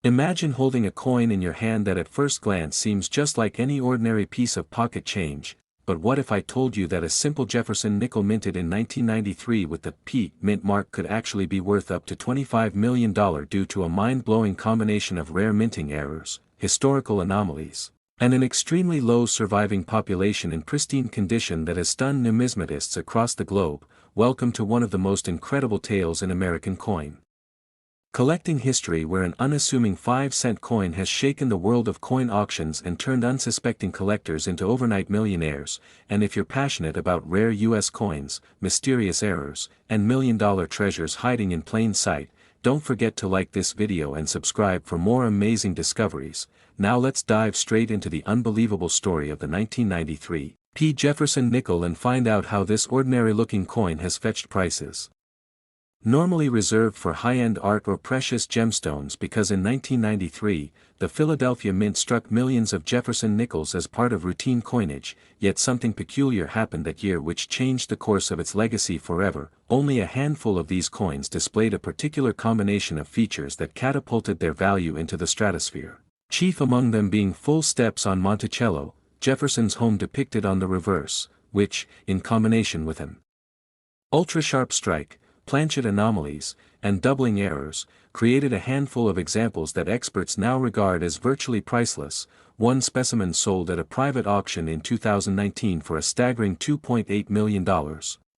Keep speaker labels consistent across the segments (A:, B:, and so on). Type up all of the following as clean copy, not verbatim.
A: Imagine holding a coin in your hand that at first glance seems just like any ordinary piece of pocket change, but what if I told you that a simple Jefferson nickel minted in 1993 with the P mint mark could actually be worth up to $25 million due to a mind-blowing combination of rare minting errors, historical anomalies, and an extremely low surviving population in pristine condition that has stunned numismatists across the globe? Welcome to one of the most incredible tales in American coin collecting history, where an unassuming 5-cent coin has shaken the world of coin auctions and turned unsuspecting collectors into overnight millionaires. And if you're passionate about rare US coins, mysterious errors, and million-dollar treasures hiding in plain sight, don't forget to like this video and subscribe for more amazing discoveries. Now let's dive straight into the unbelievable story of the 1993 P Jefferson nickel and find out how this ordinary-looking coin has fetched prices normally reserved for high-end art or precious gemstones, because in 1993, the Philadelphia Mint struck millions of Jefferson nickels as part of routine coinage, yet something peculiar happened that year which changed the course of its legacy forever. Only a handful of these coins displayed a particular combination of features that catapulted their value into the stratosphere, chief among them being full steps on Monticello, Jefferson's home depicted on the reverse, which, in combination with an ultra-sharp strike, planchet anomalies, and doubling errors, created a handful of examples that experts now regard as virtually priceless. One specimen sold at a private auction in 2019 for a staggering $2.8 million.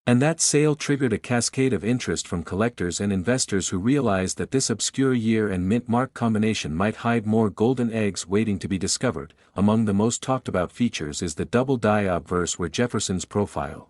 A: And that sale triggered a cascade of interest from collectors and investors who realized that this obscure year and mint mark combination might hide more golden eggs waiting to be discovered. Among the most talked about features is the double die obverse, where Jefferson's profile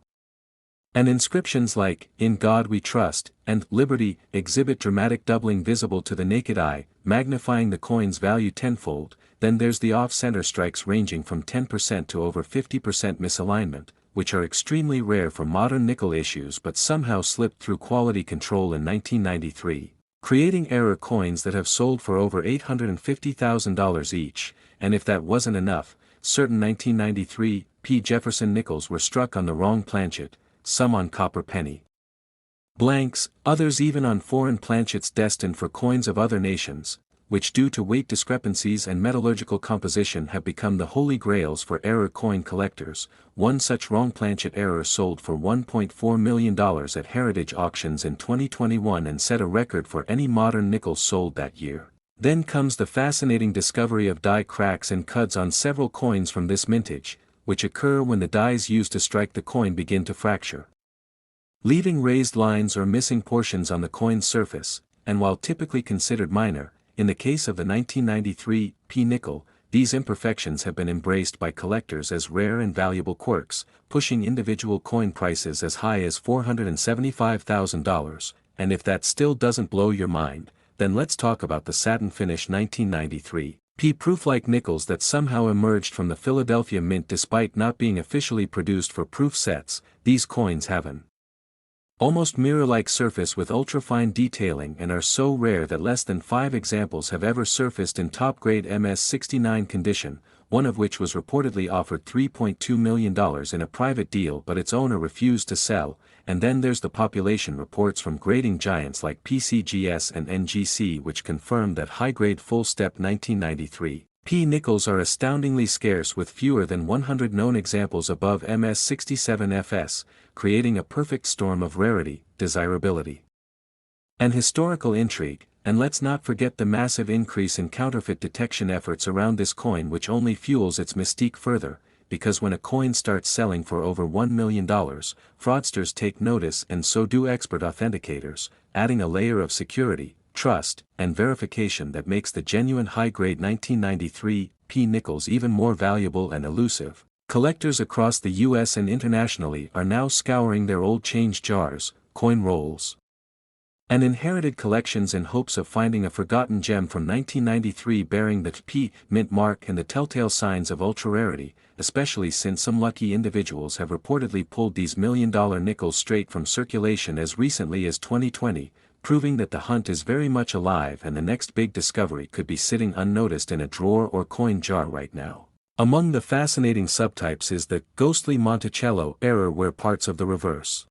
A: and inscriptions like "In God We Trust" and "Liberty" exhibit dramatic doubling visible to the naked eye, magnifying the coin's value tenfold. Then there's the off-center strikes ranging from 10% to over 50% misalignment, which are extremely rare for modern nickel issues but somehow slipped through quality control in 1993, creating error coins that have sold for over $850,000 each. And if that wasn't enough, certain 1993 P Jefferson nickels were struck on the wrong planchet, some on copper penny blanks, others even on foreign planchets destined for coins of other nations, which due to weight discrepancies and metallurgical composition have become the holy grails for error coin collectors. One such wrong planchet error sold for $1.4 million at Heritage Auctions in 2021 and set a record for any modern nickels sold that year. Then comes the fascinating discovery of die cracks and cuts on several coins from this mintage, which occur when the dies used to strike the coin begin to fracture, leaving raised lines or missing portions on the coin's surface. And while typically considered minor, in the case of the 1993 P nickel, these imperfections have been embraced by collectors as rare and valuable quirks, pushing individual coin prices as high as $475,000. And if that still doesn't blow your mind, then let's talk about the satin finish 1993 P proof-like nickels that somehow emerged from the Philadelphia Mint despite not being officially produced for proof sets. These coins have an almost mirror-like surface with ultra-fine detailing and are so rare that less than 5 examples have ever surfaced in top-grade MS-69 condition, one of which was reportedly offered $3.2 million in a private deal but its owner refused to sell. And then there's the population reports from grading giants like PCGS and NGC, which confirm that high-grade full-step 1993 P nickels are astoundingly scarce, with fewer than 100 known examples above MS-67 FS, creating a perfect storm of rarity, desirability, and historical intrigue. And let's not forget the massive increase in counterfeit detection efforts around this coin, which only fuels its mystique further, because when a coin starts selling for over $1 million, fraudsters take notice, and so do expert authenticators, adding a layer of security, trust, and verification that makes the genuine high-grade 1993 P nickels even more valuable and elusive. Collectors across the US and internationally are now scouring their old change jars, coin rolls, and inherited collections in hopes of finding a forgotten gem from 1993 bearing the P mint mark and the telltale signs of ultra-rarity, especially since some lucky individuals have reportedly pulled these million-dollar nickels straight from circulation as recently as 2020, proving that the hunt is very much alive and the next big discovery could be sitting unnoticed in a drawer or coin jar right now. Among the fascinating subtypes is the ghostly Monticello error, where parts of the reverse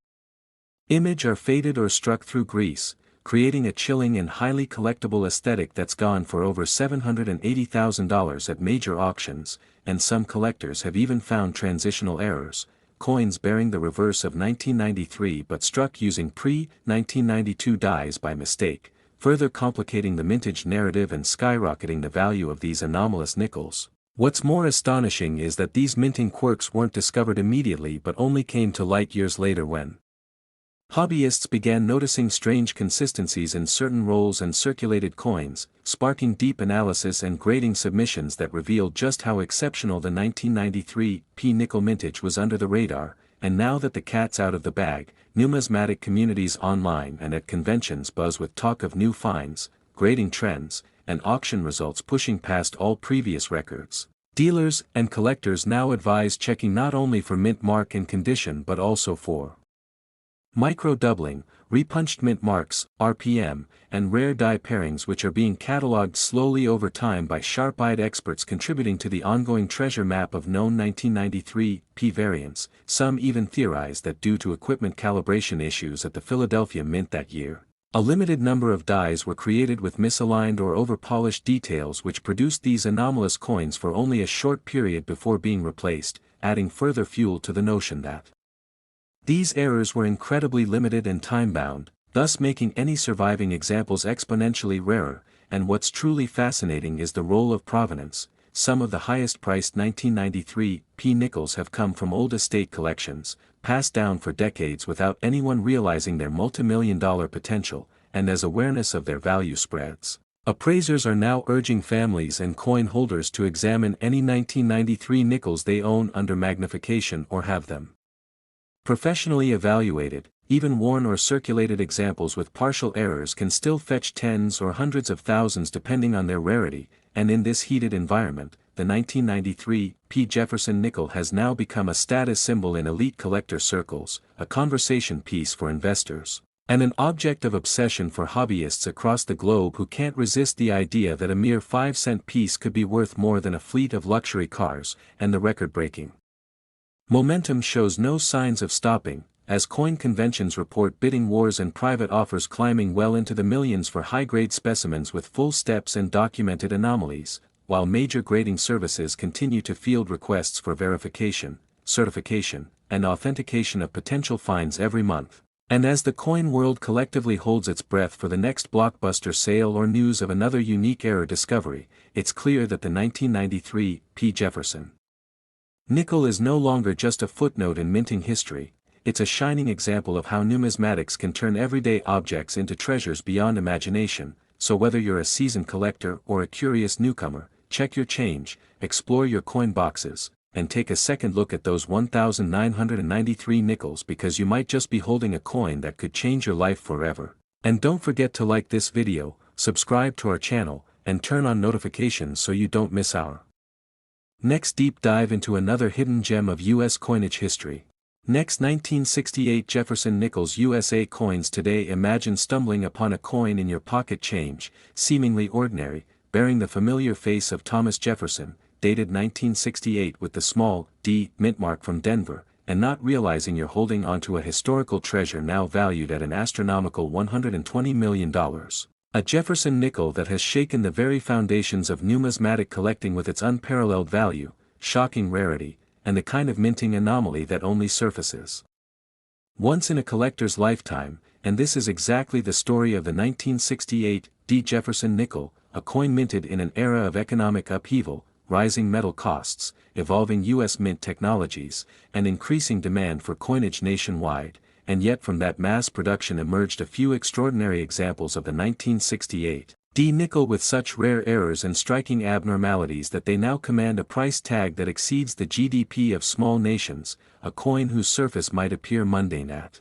A: image are faded or struck through grease, creating a chilling and highly collectible aesthetic that's gone for over $780,000 at major auctions, and some collectors have even found transitional errors, coins bearing the reverse of 1993 but struck using pre-1992 dies by mistake, further complicating the mintage narrative and skyrocketing the value of these anomalous nickels. What's more astonishing is that these minting quirks weren't discovered immediately but only came to light years later when hobbyists began noticing strange consistencies in certain rolls and circulated coins, sparking deep analysis and grading submissions that revealed just how exceptional the 1993 P nickel mintage was under the radar. And now that the cat's out of the bag, numismatic communities online and at conventions buzz with talk of new finds, grading trends, and auction results pushing past all previous records. Dealers and collectors now advise checking not only for mint mark and condition but also for micro-doubling, repunched mint marks, RPM, and rare die pairings, which are being cataloged slowly over time by sharp-eyed experts contributing to the ongoing treasure map of known 1993 P variants. Some even theorize that due to equipment calibration issues at the Philadelphia Mint that year, a limited number of dies were created with misaligned or over-polished details which produced these anomalous coins for only a short period before being replaced, adding further fuel to the notion that these errors were incredibly limited and time-bound, thus making any surviving examples exponentially rarer. And what's truly fascinating is the role of provenance. Some of the highest-priced 1993 P nickels have come from old estate collections, passed down for decades without anyone realizing their multi-million-dollar potential, and as awareness of their value spreads, appraisers are now urging families and coin holders to examine any 1993 nickels they own under magnification or have them professionally evaluated. Even worn or circulated examples with partial errors can still fetch tens or hundreds of thousands depending on their rarity, and in this heated environment, the 1993 P Jefferson nickel has now become a status symbol in elite collector circles, a conversation piece for investors, and an object of obsession for hobbyists across the globe who can't resist the idea that a mere 5-cent piece could be worth more than a fleet of luxury cars. And the record-breaking momentum shows no signs of stopping, as coin conventions report bidding wars and private offers climbing well into the millions for high-grade specimens with full steps and documented anomalies, while major grading services continue to field requests for verification, certification, and authentication of potential finds every month. And as the coin world collectively holds its breath for the next blockbuster sale or news of another unique error discovery, it's clear that the 1993 P Jefferson nickel is no longer just a footnote in minting history. It's a shining example of how numismatics can turn everyday objects into treasures beyond imagination. So whether you're a seasoned collector or a curious newcomer, check your change, explore your coin boxes, and take a second look at those 1,993 nickels, because you might just be holding a coin that could change your life forever. And don't forget to like this video, subscribe to our channel, and turn on notifications so you don't miss our next deep dive into another hidden gem of U.S. coinage history. Next, 1968 Jefferson Nickels USA coins. Today imagine stumbling upon a coin in your pocket change, seemingly ordinary, bearing the familiar face of Thomas Jefferson, dated 1968 with the small D mint mark from Denver, and not realizing you're holding onto a historical treasure now valued at an astronomical $120 million. A Jefferson nickel that has shaken the very foundations of numismatic collecting with its unparalleled value, shocking rarity, and the kind of minting anomaly that only surfaces once in a collector's lifetime. And this is exactly the story of the 1968 D Jefferson nickel, a coin minted in an era of economic upheaval, rising metal costs, evolving U.S. mint technologies, and increasing demand for coinage nationwide. And yet from that mass production emerged a few extraordinary examples of the 1968 D nickel with such rare errors and striking abnormalities that they now command a price tag that exceeds the GDP of small nations, a coin whose surface might appear mundane at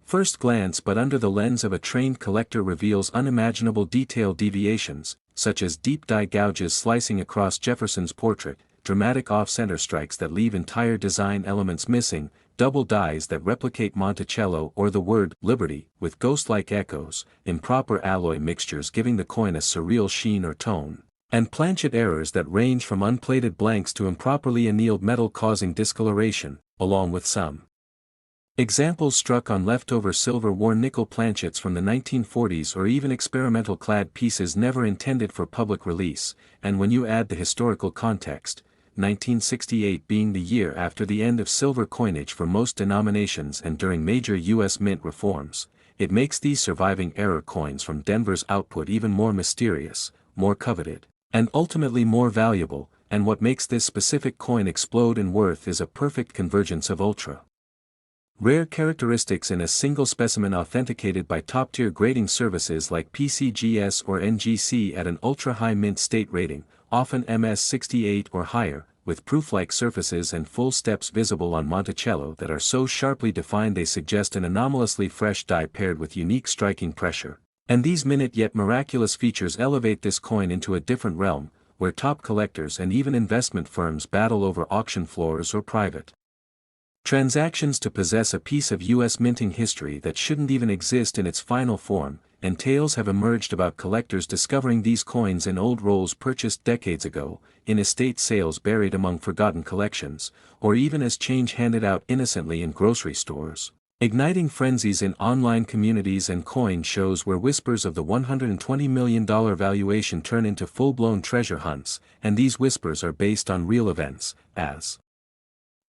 A: first glance, but under the lens of a trained collector reveals unimaginable detail deviations, such as deep die gouges slicing across Jefferson's portrait, dramatic off-center strikes that leave entire design elements missing, double dies that replicate Monticello or the word Liberty with ghost-like echoes, improper alloy mixtures giving the coin a surreal sheen or tone, and planchet errors that range from unplated blanks to improperly annealed metal causing discoloration, along with some Examples struck on leftover silver war nickel planchets from the 1940s or even experimental clad pieces never intended for public release, and when you add the historical context, 1968 being the year after the end of silver coinage for most denominations and during major U.S. mint reforms, it makes these surviving error coins from Denver's output even more mysterious, more coveted, and ultimately more valuable, and what makes this specific coin explode in worth is a perfect convergence of ultra rare characteristics in a single specimen authenticated by top-tier grading services like PCGS or NGC at an ultra-high mint state rating, often MS68 or higher, with proof-like surfaces and full steps visible on Monticello that are so sharply defined they suggest an anomalously fresh die paired with unique striking pressure. And these minute yet miraculous features elevate this coin into a different realm, where top collectors and even investment firms battle over auction floors or private transactions to possess a piece of U.S. minting history that shouldn't even exist in its final form, and tales have emerged about collectors discovering these coins in old rolls purchased decades ago, in estate sales buried among forgotten collections, or even as change handed out innocently in grocery stores, igniting frenzies in online communities and coin shows where whispers of the $120 million valuation turn into full-blown treasure hunts, and these whispers are based on real events, as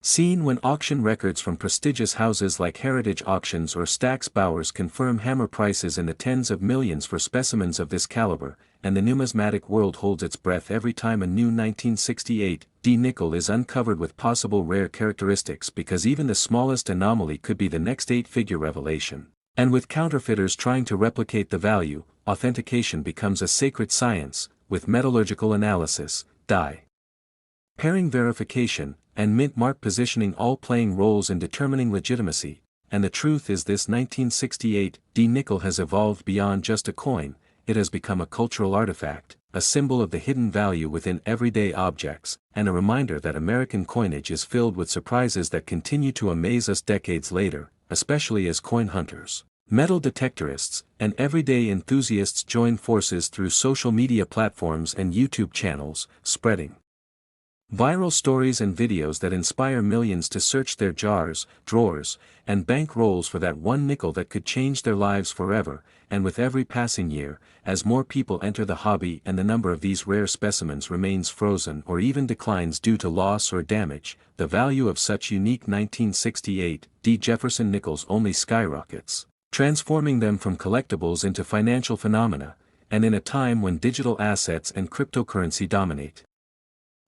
A: seen when auction records from prestigious houses like Heritage Auctions or Stack's Bowers confirm hammer prices in the tens of millions for specimens of this caliber, and the numismatic world holds its breath every time a new 1968 D nickel is uncovered with possible rare characteristics because even the smallest anomaly could be the next eight-figure revelation. And with counterfeiters trying to replicate the value, authentication becomes a sacred science, with metallurgical analysis, die pairing verification, and mint mark positioning all playing roles in determining legitimacy, and the truth is this 1968 D nickel has evolved beyond just a coin, it has become a cultural artifact, a symbol of the hidden value within everyday objects, and a reminder that American coinage is filled with surprises that continue to amaze us decades later, especially as coin hunters, metal detectorists, and everyday enthusiasts join forces through social media platforms and YouTube channels, spreading viral stories and videos that inspire millions to search their jars, drawers, and bank rolls for that one nickel that could change their lives forever, and with every passing year, as more people enter the hobby and the number of these rare specimens remains frozen or even declines due to loss or damage, the value of such unique 1968 D Jefferson nickels only skyrockets, transforming them from collectibles into financial phenomena, and in a time when digital assets and cryptocurrency dominate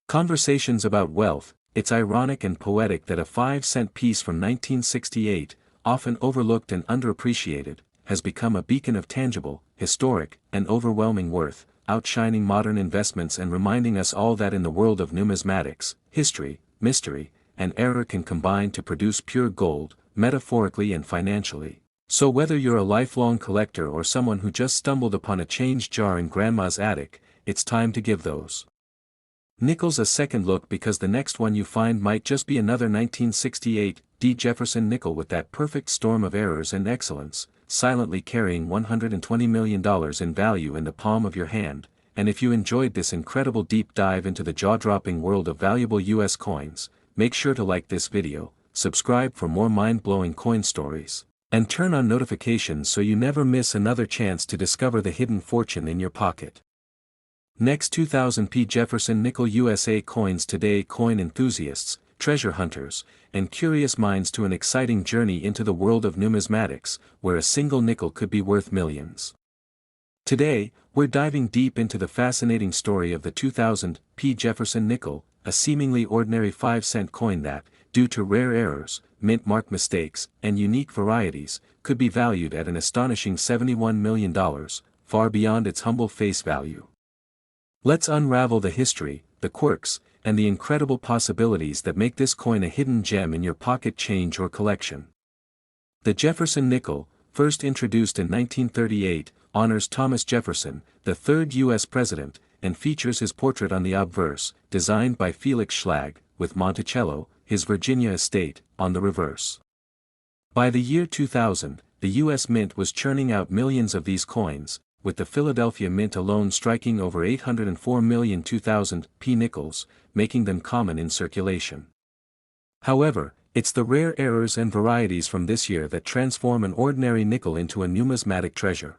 A: conversations about wealth, it's ironic and poetic that a 5-cent piece from 1968, often overlooked and underappreciated, has become a beacon of tangible, historic, and overwhelming worth, outshining modern investments and reminding us all that in the world of numismatics, history, mystery, and error can combine to produce pure gold, metaphorically and financially. So whether you're a lifelong collector or someone who just stumbled upon a changed jar in grandma's attic, it's time to give those nickels a second look because the next one you find might just be another 1968 D Jefferson nickel with that perfect storm of errors and excellence, silently carrying $120 million in value in the palm of your hand. And if you enjoyed this incredible deep dive into the jaw-dropping world of valuable US coins, make sure to like this video, subscribe for more mind-blowing coin stories, and turn on notifications so you never miss another chance to discover the hidden fortune in your pocket. Next 2000 P Jefferson Nickel USA coins today coin enthusiasts, treasure hunters, and curious minds to an exciting journey into the world of numismatics, where a single nickel could be worth millions. Today, we're diving deep into the fascinating story of the 2000 P Jefferson nickel, a seemingly ordinary 5-cent coin that, due to rare errors, mint mark mistakes, and unique varieties, could be valued at an astonishing $71 million, far beyond its humble face value. Let's unravel the history, the quirks, and the incredible possibilities that make this coin a hidden gem in your pocket change or collection. The Jefferson nickel, first introduced in 1938, honors Thomas Jefferson, the third U.S. president, and features his portrait on the obverse, designed by Felix Schlag, with Monticello, his Virginia estate, on the reverse. By the year 2000, the U.S. Mint was churning out millions of these coins, with the Philadelphia Mint alone striking over 804 million 2000 P nickels, making them common in circulation. However, It's the rare errors and varieties from this year that transform an ordinary nickel into a numismatic treasure.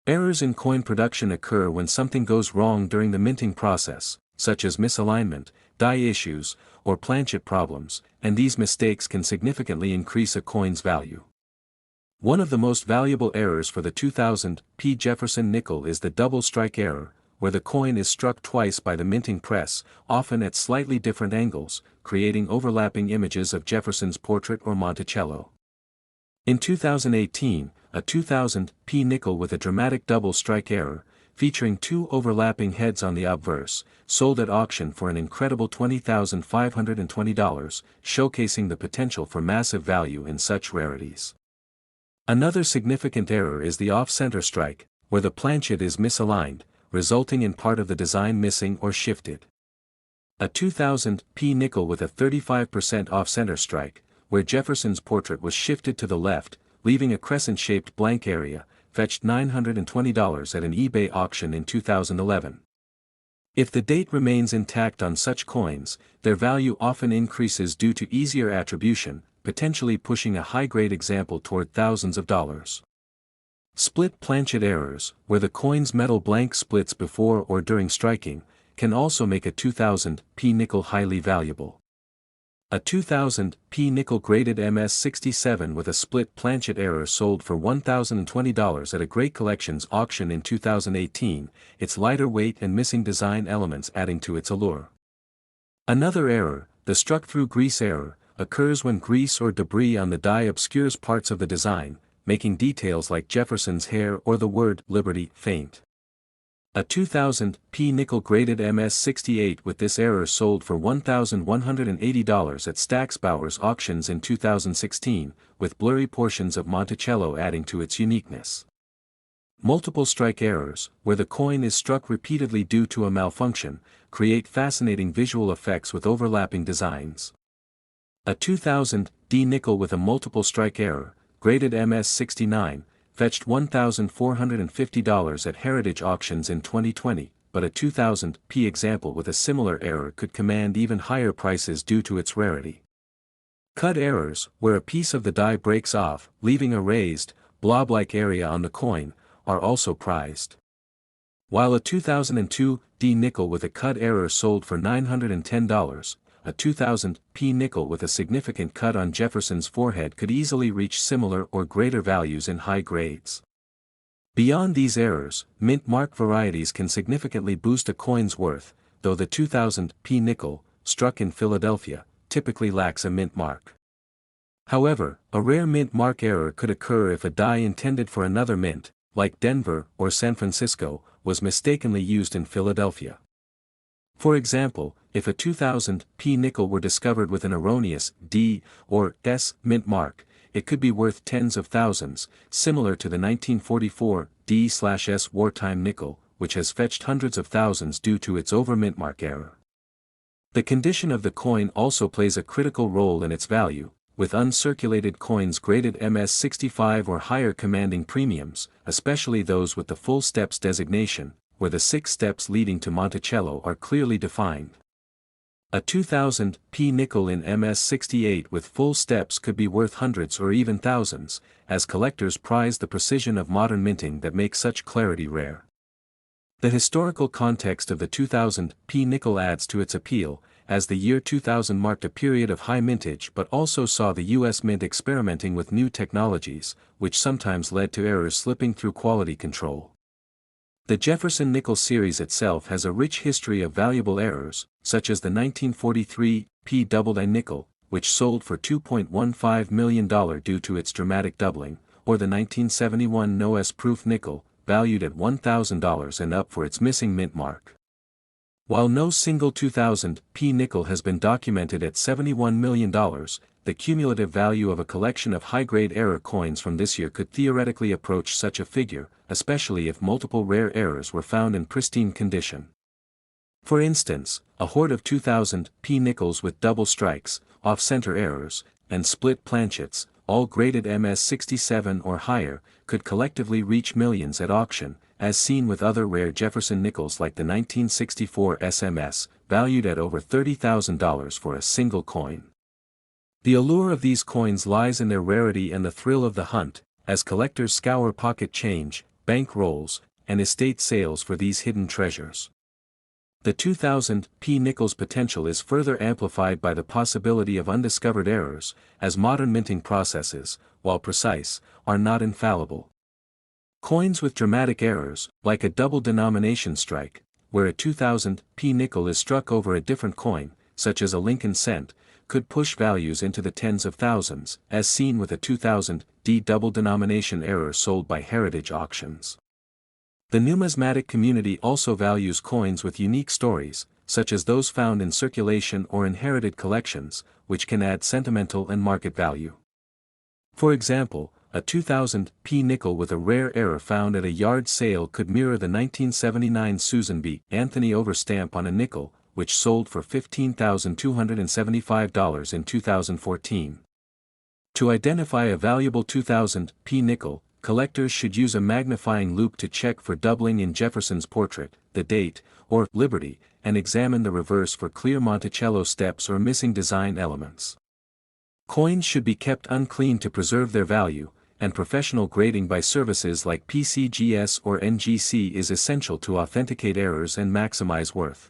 A: Errors in coin production occur when something goes wrong during the minting process, such as misalignment, die issues, or planchet problems, and these mistakes can significantly increase a coin's value. One of the most valuable errors for the 2000 P Jefferson nickel is the double strike error, where the coin is struck twice by the minting press, often at slightly different angles, creating overlapping images of Jefferson's portrait or Monticello. In 2018, a 2000 P nickel with a dramatic double strike error, featuring two overlapping heads on the obverse, sold at auction for an incredible $20,520, showcasing the potential for massive value in such rarities. Another significant error is the off-center strike, where the planchet is misaligned, resulting in part of the design missing or shifted. A 2000 P nickel with a 35% off-center strike, where Jefferson's portrait was shifted to the left, leaving a crescent-shaped blank area, fetched $920 at an eBay auction in 2011. If the date remains intact on such coins, their value often increases due to easier attribution, potentially pushing a high-grade example toward thousands of dollars. Split planchet errors, where the coin's metal blank splits before or during striking, can also make a 2000 P nickel highly valuable. A 2000 P nickel graded MS67 with a split planchet error sold for $1,020 at a Great Collections auction in 2018, its lighter weight and missing design elements adding to its allure. Another error, the struck-through grease error, occurs when grease or debris on the die obscures parts of the design, making details like Jefferson's hair or the word Liberty faint. A 2000 P nickel graded MS68 with this error sold for $1,180 at Stack's Bowers auctions in 2016, with blurry portions of Monticello adding to its uniqueness. Multiple strike errors, where the coin is struck repeatedly due to a malfunction, create fascinating visual effects with overlapping designs. A 2000 D nickel with a multiple strike error, graded MS69, fetched $1,450 at Heritage auctions in 2020, but a 2000 P example with a similar error could command even higher prices due to its rarity. Cut errors, where a piece of the die breaks off, leaving a raised, blob-like area on the coin, are also prized. While a 2002 D nickel with a cut error sold for $910, a 2000 P nickel with a significant cut on Jefferson's forehead could easily reach similar or greater values in high grades. Beyond these errors, mint mark varieties can significantly boost a coin's worth, though the 2000 P nickel, struck in Philadelphia, typically lacks a mint mark. However, a rare mint mark error could occur if a die intended for another mint, like Denver or San Francisco, was mistakenly used in Philadelphia. For example, if a 2000 P nickel were discovered with an erroneous D or S mint mark, it could be worth tens of thousands, similar to the 1944 D/S wartime nickel, which has fetched hundreds of thousands due to its over-mint mark error. The condition of the coin also plays a critical role in its value, with uncirculated coins graded MS65 or higher commanding premiums, especially those with the full steps designation, where the 6 steps leading to Monticello are clearly defined. A 2000 P nickel in MS68 with full steps could be worth hundreds or even thousands, as collectors prize the precision of modern minting that makes such clarity rare. The historical context of the 2000 P nickel adds to its appeal, as the year 2000 marked a period of high mintage but also saw the U.S. Mint experimenting with new technologies, which sometimes led to errors slipping through quality control. The Jefferson nickel series itself has a rich history of valuable errors, such as the 1943 P doubled A nickel, which sold for $2.15 million due to its dramatic doubling, or the 1971 No-S proof nickel, valued at $1,000 and up for its missing mint mark. While no single 2000 P nickel has been documented at $71 million, the cumulative value of a collection of high-grade error coins from this year could theoretically approach such a figure, especially if multiple rare errors were found in pristine condition. For instance, a hoard of 2000 P nickels with double strikes, off-center errors, and split planchets, all graded MS67 or higher, could collectively reach millions at auction, as seen with other rare Jefferson nickels like the 1964 SMS, valued at over $30,000 for a single coin. The allure of these coins lies in their rarity and the thrill of the hunt, as collectors scour pocket change, bank rolls, and estate sales for these hidden treasures. The 2000 P nickel's potential is further amplified by the possibility of undiscovered errors, as modern minting processes, while precise, are not infallible. Coins with dramatic errors, like a double denomination strike, where a 2000 P nickel is struck over a different coin, such as a Lincoln cent, could push values into the tens of thousands, as seen with a 2000 D double denomination error sold by Heritage Auctions. The numismatic community also values coins with unique stories, such as those found in circulation or inherited collections, which can add sentimental and market value. For example, a 2000 P nickel with a rare error found at a yard sale could mirror the 1979 Susan B. Anthony overstamp on a nickel, which sold for $15,275 in 2014. To identify a valuable 2000 P nickel, collectors should use a magnifying loupe to check for doubling in Jefferson's portrait, the date, or Liberty, and examine the reverse for clear Monticello steps or missing design elements. Coins should be kept unclean to preserve their value, and professional grading by services like PCGS or NGC is essential to authenticate errors and maximize worth.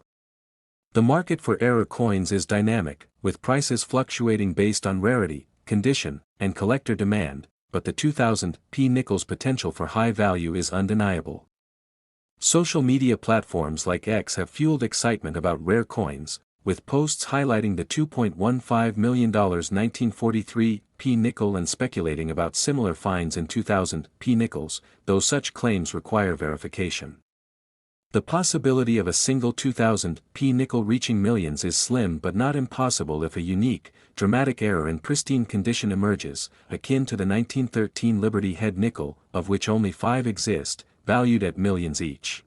A: The market for error coins is dynamic, with prices fluctuating based on rarity, condition, and collector demand, but the 2000 P nickel's potential for high value is undeniable. Social media platforms like X have fueled excitement about rare coins, with posts highlighting the $2.15 million 1943 P nickel and speculating about similar finds in 2000 P nickels, though such claims require verification. The possibility of a single 2000 P nickel reaching millions is slim but not impossible if a unique, dramatic error in pristine condition emerges, akin to the 1913 Liberty Head nickel, of which only 5 exist, valued at millions each.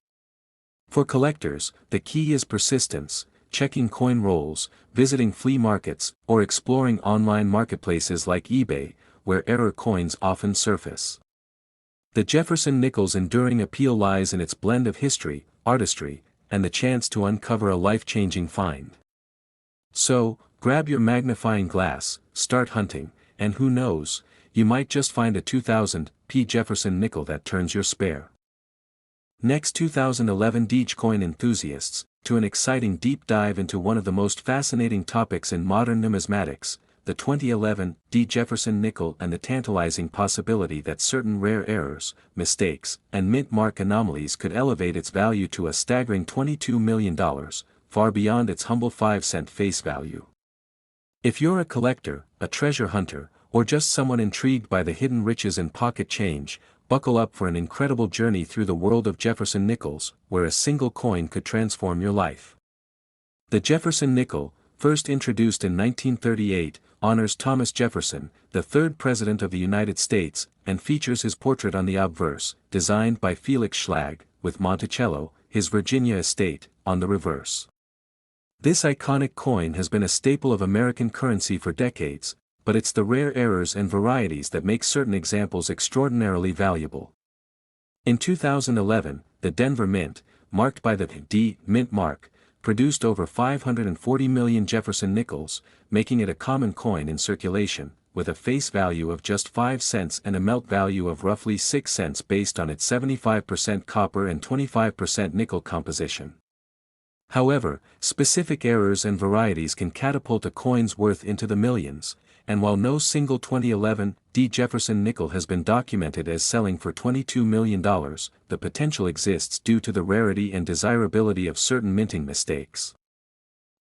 A: For collectors, the key is persistence, checking coin rolls, visiting flea markets, or exploring online marketplaces like eBay, where error coins often surface. The Jefferson nickel's enduring appeal lies in its blend of history, artistry, and the chance to uncover a life-changing find. So, grab your magnifying glass, start hunting, and who knows, you might just find a 2000 P Jefferson nickel that turns your spare. Next, 2011 Dogecoin enthusiasts, to an exciting deep dive into one of the most fascinating topics in modern numismatics, the 2011 D Jefferson nickel and the tantalizing possibility that certain rare errors, mistakes, and mint mark anomalies could elevate its value to a staggering $22 million, far beyond its humble 5-cent face value. If you're a collector, a treasure hunter, or just someone intrigued by the hidden riches in pocket change, buckle up for an incredible journey through the world of Jefferson nickels, where a single coin could transform your life. The Jefferson nickel, first introduced in 1938, honors Thomas Jefferson, the third President of the United States, and features his portrait on the obverse, designed by Felix Schlag, with Monticello, his Virginia estate, on the reverse. This iconic coin has been a staple of American currency for decades, but it's the rare errors and varieties that make certain examples extraordinarily valuable. In 2011, the Denver Mint, marked by the D Mint mark, produced over 540 million Jefferson nickels, making it a common coin in circulation, with a face value of just 5 cents and a melt value of roughly 6 cents based on its 75% copper and 25% nickel composition. However, specific errors and varieties can catapult a coin's worth into the millions, and while no single 2011 D Jefferson nickel has been documented as selling for $22 million, the potential exists due to the rarity and desirability of certain minting mistakes.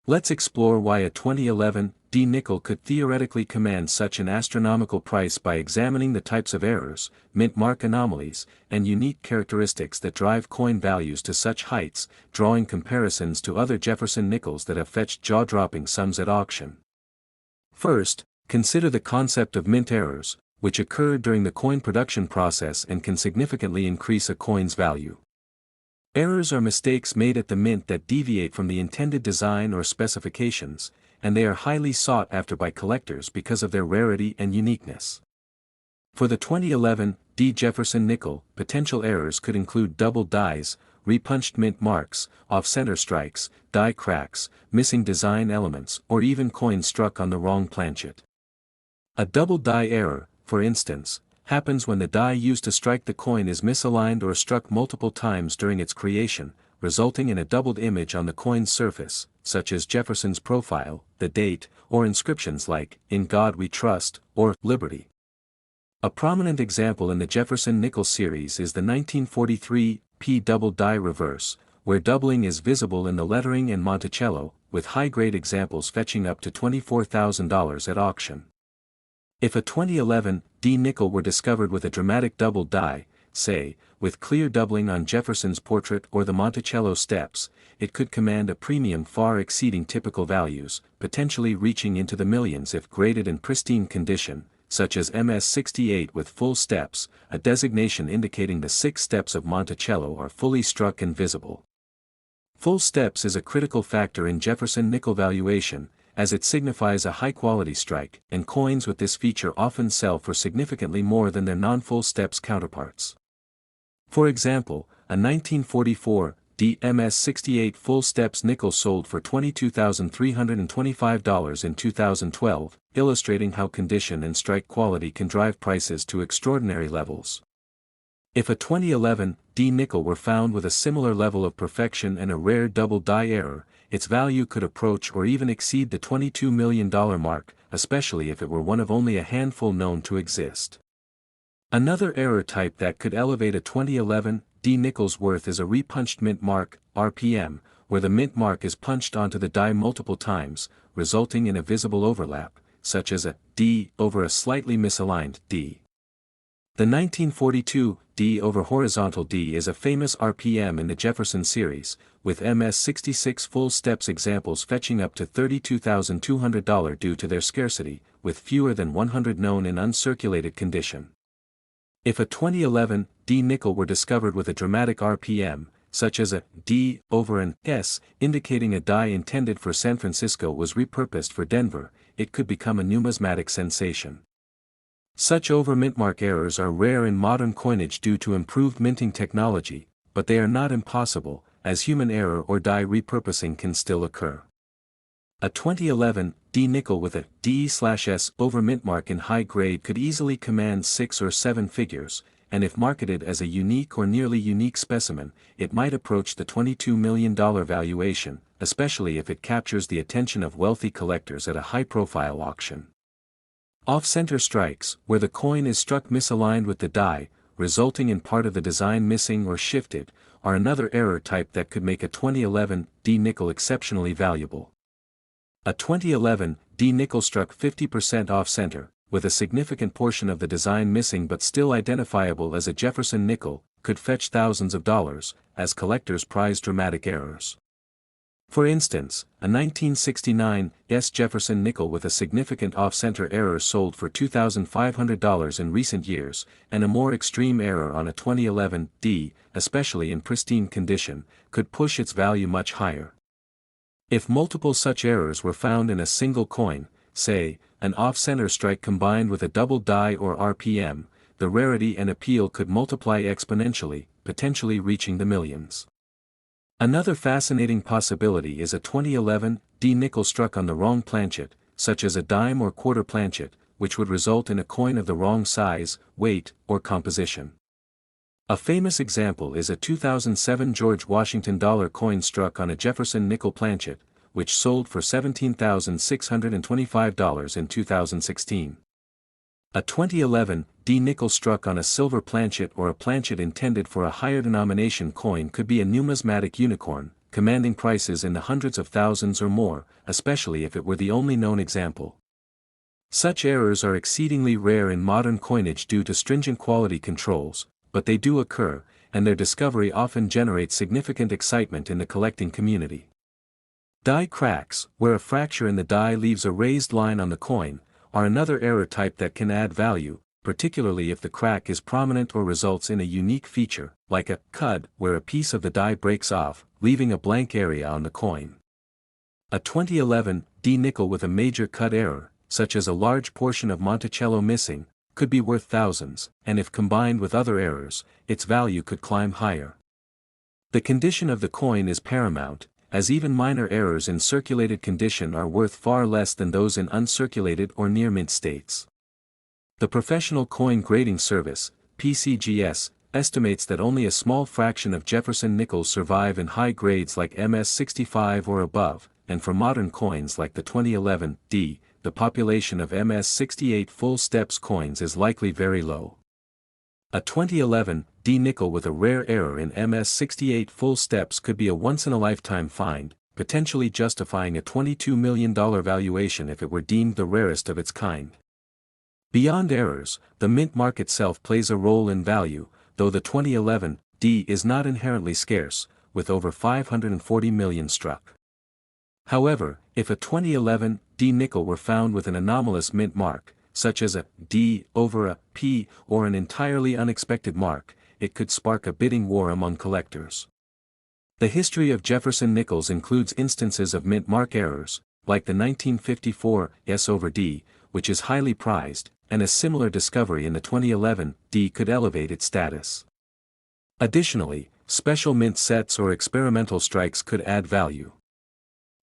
A: Let's explore why a 2011 D nickel could theoretically command such an astronomical price by examining the types of errors, mint mark anomalies, and unique characteristics that drive coin values to such heights, drawing comparisons to other Jefferson nickels that have fetched jaw-dropping sums at auction. First, consider the concept of mint errors, which occur during the coin production process and can significantly increase a coin's value. Errors are mistakes made at the mint that deviate from the intended design or specifications, and they are highly sought after by collectors because of their rarity and uniqueness. For the 2011 D Jefferson nickel, potential errors could include double dies, repunched mint marks, off-center strikes, die cracks, missing design elements, or even coins struck on the wrong planchet. A double die error, for instance, happens when the die used to strike the coin is misaligned or struck multiple times during its creation, resulting in a doubled image on the coin's surface, such as Jefferson's profile, the date, or inscriptions like, "In God We Trust," or "Liberty." A prominent example in the Jefferson nickel series is the 1943 P double die reverse, where doubling is visible in the lettering and Monticello, with high-grade examples fetching up to $24,000 at auction. If a 2011 D nickel were discovered with a dramatic double die, say, with clear doubling on Jefferson's portrait or the Monticello steps, it could command a premium far exceeding typical values, potentially reaching into the millions if graded in pristine condition, such as MS-68 with full steps, a designation indicating the 6 steps of Monticello are fully struck and visible. Full steps is a critical factor in Jefferson nickel valuation, as it signifies a high-quality strike, and coins with this feature often sell for significantly more than their non-full steps counterparts. For example, a 1944 DMS-68 full steps nickel sold for $22,325 in 2012, illustrating how condition and strike quality can drive prices to extraordinary levels. If a 2011 D nickel were found with a similar level of perfection and a rare double die error, its value could approach or even exceed the $22 million mark, especially if it were one of only a handful known to exist. Another error type that could elevate a 2011 D nickel's worth is a repunched mint mark, RPM, where the mint mark is punched onto the die multiple times, resulting in a visible overlap, such as a D over a slightly misaligned D. The 1942 D over horizontal D is a famous RPM in the Jefferson series, with MS-66 full steps examples fetching up to $32,200 due to their scarcity, with fewer than 100 known in uncirculated condition. If a 2011 D nickel were discovered with a dramatic RPM, such as a D over an S, indicating a die intended for San Francisco was repurposed for Denver, it could become a numismatic sensation. Such over-mintmark errors are rare in modern coinage due to improved minting technology, but they are not impossible, as human error or die repurposing can still occur. A 2011 D nickel with a D/S over-mintmark in high grade could easily command 6 or 7 figures, and if marketed as a unique or nearly unique specimen, it might approach the $22 million valuation, especially if it captures the attention of wealthy collectors at a high-profile auction. Off-center strikes, where the coin is struck misaligned with the die, resulting in part of the design missing or shifted, are another error type that could make a 2011 D nickel exceptionally valuable. A 2011 D nickel struck 50% off-center, with a significant portion of the design missing but still identifiable as a Jefferson nickel, could fetch thousands of dollars, as collectors prize dramatic errors. For instance, a 1969 S Jefferson nickel with a significant off-center error sold for $2,500 in recent years, and a more extreme error on a 2011 D, especially in pristine condition, could push its value much higher. If multiple such errors were found in a single coin, say, an off-center strike combined with a double die or RPM, the rarity and appeal could multiply exponentially, potentially reaching the millions. Another fascinating possibility is a 2011 D nickel struck on the wrong planchet, such as a dime or quarter planchet, which would result in a coin of the wrong size, weight, or composition. A famous example is a 2007 George Washington dollar coin struck on a Jefferson nickel planchet, which sold for $17,625 in 2016. A 2011 D nickel struck on a silver planchet or a planchet intended for a higher denomination coin could be a numismatic unicorn, commanding prices in the hundreds of thousands or more, especially if it were the only known example. Such errors are exceedingly rare in modern coinage due to stringent quality controls, but they do occur, and their discovery often generates significant excitement in the collecting community. Die cracks, where a fracture in the die leaves a raised line on the coin, are another error type that can add value, particularly if the crack is prominent or results in a unique feature, like a cud, where a piece of the die breaks off, leaving a blank area on the coin. A 2011 D nickel with a major cut error, such as a large portion of Monticello missing, could be worth thousands, and if combined with other errors, its value could climb higher. The condition of the coin is paramount, as even minor errors in circulated condition are worth far less than those in uncirculated or near mint states. The Professional Coin Grading Service, PCGS, estimates that only a small fraction of Jefferson nickels survive in high grades like MS65 or above, and for modern coins like the 2011 D, the population of MS68 full steps coins is likely very low. A 2011 D nickel with a rare error in MS68 full steps could be a once-in-a-lifetime find, potentially justifying a $22 million valuation if it were deemed the rarest of its kind. Beyond errors, the mint mark itself plays a role in value, though the 2011 D is not inherently scarce, with over 540 million struck. However, if a 2011 D nickel were found with an anomalous mint mark, such as a D over a P or an entirely unexpected mark, it could spark a bidding war among collectors. The history of Jefferson nickels includes instances of mint mark errors, like the 1954 S over D, which is highly prized, and a similar discovery in the 2011 D could elevate its status. Additionally, special mint sets or experimental strikes could add value.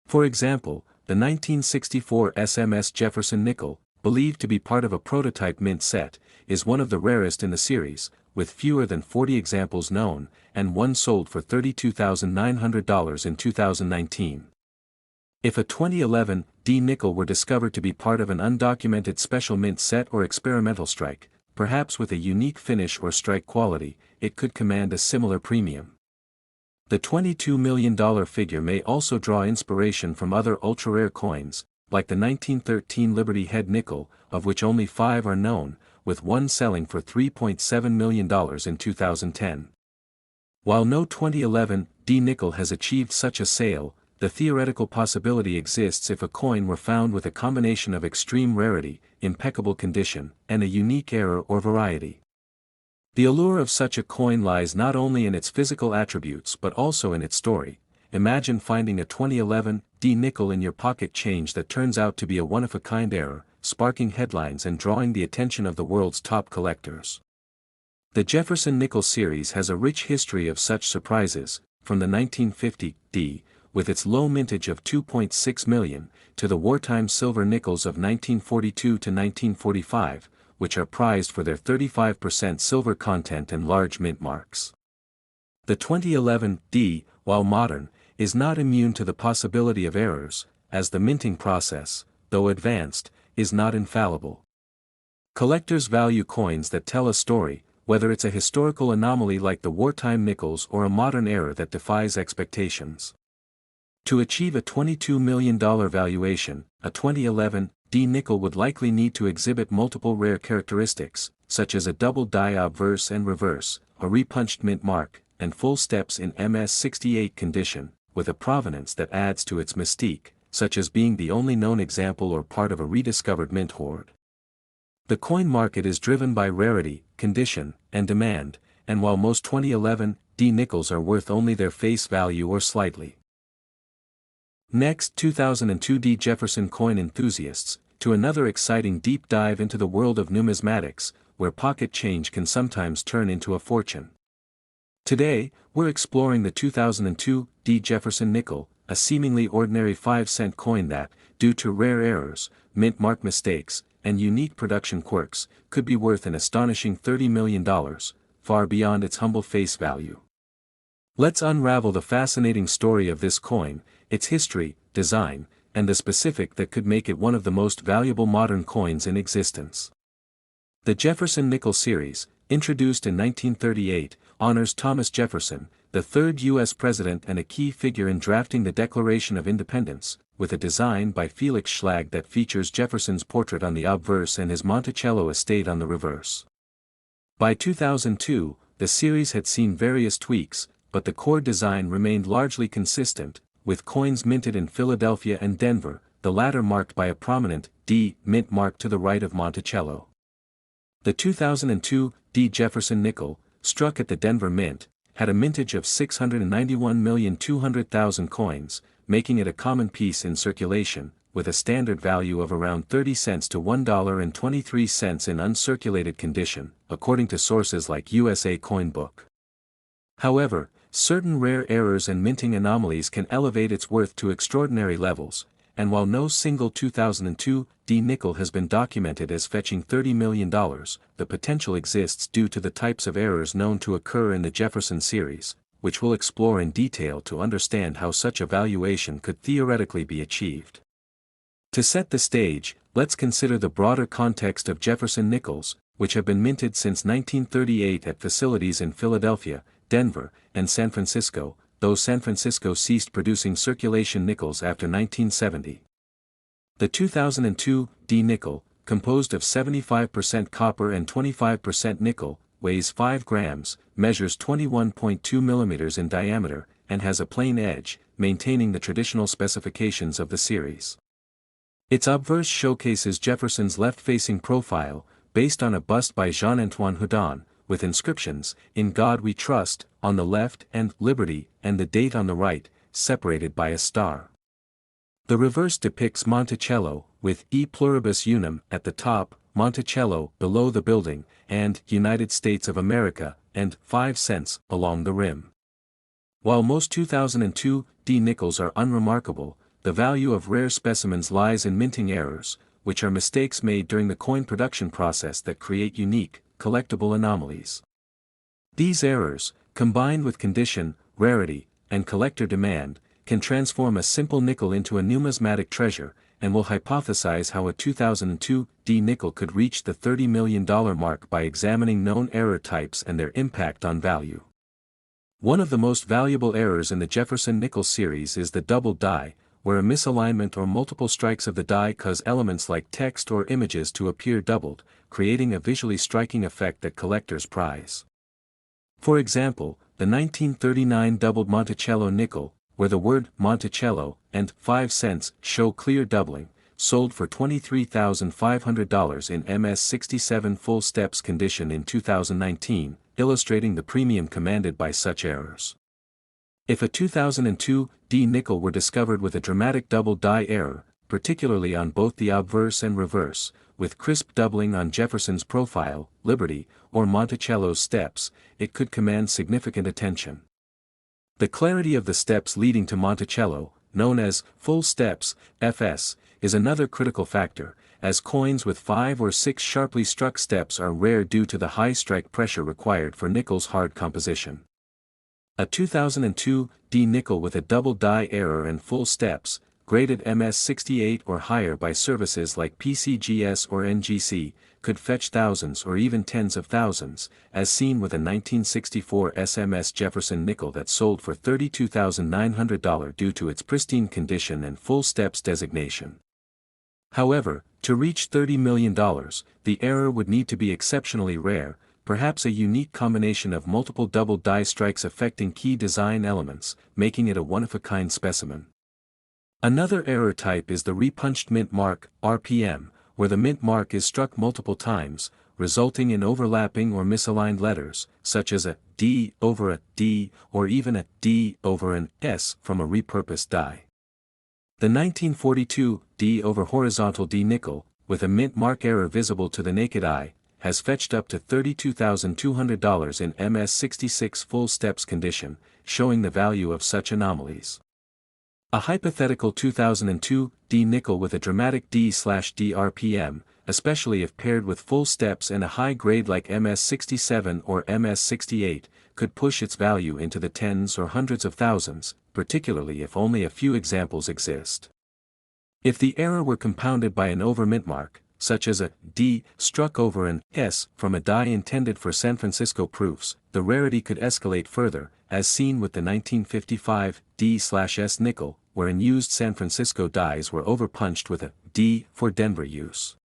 A: For example, the 1964 SMS Jefferson nickel, believed to be part of a prototype mint set, is one of the rarest in the series, with fewer than 40 examples known, and one sold for $32,900 in 2019. If a 2011 D nickel were discovered to be part of an undocumented special mint set or experimental strike, perhaps with a unique finish or strike quality, it could command a similar premium. The $22 million figure may also draw inspiration from other ultra-rare coins, like the 1913 Liberty Head nickel, of which only 5 are known, with one selling for $3.7 million in 2010. While no 2011 D nickel has achieved such a sale, the theoretical possibility exists if a coin were found with a combination of extreme rarity, impeccable condition, and a unique error or variety. The allure of such a coin lies not only in its physical attributes but also in its story. Imagine finding a 2011 D nickel in your pocket change that turns out to be a one-of-a-kind error, sparking headlines and drawing the attention of the world's top collectors. The Jefferson nickel series has a rich history of such surprises, from the 1950 D, with its low mintage of 2.6 million, to the wartime silver nickels of 1942 to 1945, which are prized for their 35% silver content and large mint marks. The 2011 D, while modern, is not immune to the possibility of errors, as the minting process, though advanced, is not infallible. Collectors value coins that tell a story, whether it's a historical anomaly like the wartime nickels or a modern error that defies expectations. To achieve a $22 million valuation, a 2011 D nickel would likely need to exhibit multiple rare characteristics, such as a double die obverse and reverse, a repunched mint mark, and full steps in MS68 condition, with a provenance that adds to its mystique, such as being the only known example or part of a rediscovered mint hoard. The coin market is driven by rarity, condition, and demand, and while most 2011 D nickels are worth only their face value or slightly. Next, 2002 D Jefferson coin enthusiasts, to another exciting deep dive into the world of numismatics, where pocket change can sometimes turn into a fortune. Today, we're exploring the 2002 D Jefferson nickel, a seemingly ordinary 5-cent coin that, due to rare errors, mint mark mistakes, and unique production quirks, could be worth an astonishing $30 million, far beyond its humble face value. Let's unravel the fascinating story of this coin, its history, design, and the specific that could make it one of the most valuable modern coins in existence. The Jefferson nickel series, introduced in 1938, honors Thomas Jefferson, the third U.S. president and a key figure in drafting the Declaration of Independence, with a design by Felix Schlag that features Jefferson's portrait on the obverse and his Monticello estate on the reverse. By 2002, the series had seen various tweaks, but the core design remained largely consistent, with coins minted in Philadelphia and Denver, the latter marked by a prominent D mint mark to the right of Monticello. The 2002 D Jefferson nickel, struck at the Denver Mint, had a mintage of 691,200,000 coins, making it a common piece in circulation, with a standard value of around 30 cents to $1.23 in uncirculated condition, according to sources like USA Coin Book. However, certain rare errors and minting anomalies can elevate its worth to extraordinary levels, and while no single 2002 D nickel has been documented as fetching $30 million, the potential exists due to the types of errors known to occur in the Jefferson series, which we'll explore in detail to understand how such a valuation could theoretically be achieved. To set the stage, let's consider the broader context of Jefferson nickels, which have been minted since 1938 at facilities in Philadelphia, Denver, and San Francisco, though San Francisco ceased producing circulation nickels after 1970. The 2002 D nickel, composed of 75% copper and 25% nickel, weighs 5 grams, measures 21.2 millimeters in diameter, and has a plain edge, maintaining the traditional specifications of the series. Its obverse showcases Jefferson's left-facing profile, based on a bust by Jean-Antoine Houdon, with inscriptions, "In God We Trust," on the left and "Liberty," and the date on the right, separated by a star. The reverse depicts Monticello, with "E Pluribus Unum" at the top, Monticello below the building, and "United States of America," and 5 cents along the rim. While most 2002 D nickels are unremarkable, the value of rare specimens lies in minting errors, which are mistakes made during the coin production process that create unique, collectible anomalies. These errors, combined with condition, rarity, and collector demand, can transform a simple nickel into a numismatic treasure, and will hypothesize how a 2002 D nickel could reach the $30 million mark by examining known error types and their impact on value. One of the most valuable errors in the Jefferson nickel series is the double die, where a misalignment or multiple strikes of the die cause elements like text or images to appear doubled, creating a visually striking effect that collectors prize. For example, the 1939 doubled Monticello nickel, where the word Monticello and 5 cents show clear doubling, sold for $23,500 in MS-67 full steps condition in 2019, illustrating the premium commanded by such errors. If a 2002 D nickel were discovered with a dramatic double die error, particularly on both the obverse and reverse, with crisp doubling on Jefferson's profile, Liberty, or Monticello's steps, it could command significant attention. The clarity of the steps leading to Monticello, known as full steps, FS, is another critical factor, as coins with 5 or 6 sharply struck steps are rare due to the high strike pressure required for nickel's hard composition. A 2002 D nickel with a double die error and full steps, graded MS-68 or higher by services like PCGS or NGC, could fetch thousands or even tens of thousands, as seen with a 1964 SMS Jefferson nickel that sold for $32,900 due to its pristine condition and full steps designation. However, to reach $30 million, the error would need to be exceptionally rare, perhaps a unique combination of multiple double die strikes affecting key design elements, making it a one-of-a-kind specimen. Another error type is the repunched mint mark, RPM, where the mint mark is struck multiple times, resulting in overlapping or misaligned letters, such as a D over a D or even a D over an S from a repurposed die. The 1942 D over horizontal D nickel, with a mint mark error visible to the naked eye, has fetched up to $32,200 in MS-66 full steps condition, showing the value of such anomalies. A hypothetical 2002 D nickel with a dramatic D/D RPM, especially if paired with full steps and a high grade like MS-67 or MS-68, could push its value into the tens or hundreds of thousands, particularly if only a few examples exist. If the error were compounded by an over-mint mark, such as a D struck over an S from a die intended for San Francisco proofs, the rarity could escalate further, as seen with the 1955 D/S nickel, wherein used San Francisco dies were overpunched with a D for Denver use.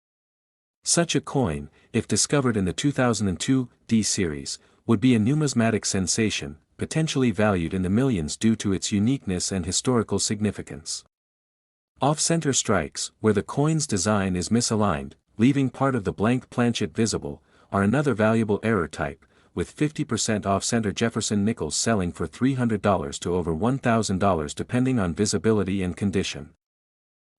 A: Such a coin, if discovered in the 2002 D series, would be a numismatic sensation, potentially valued in the millions due to its uniqueness and historical significance. Off-center strikes, where the coin's design is misaligned, leaving part of the blank planchet visible, are another valuable error type, with 50% off-center Jefferson nickels selling for $300 to over $1,000 depending on visibility and condition.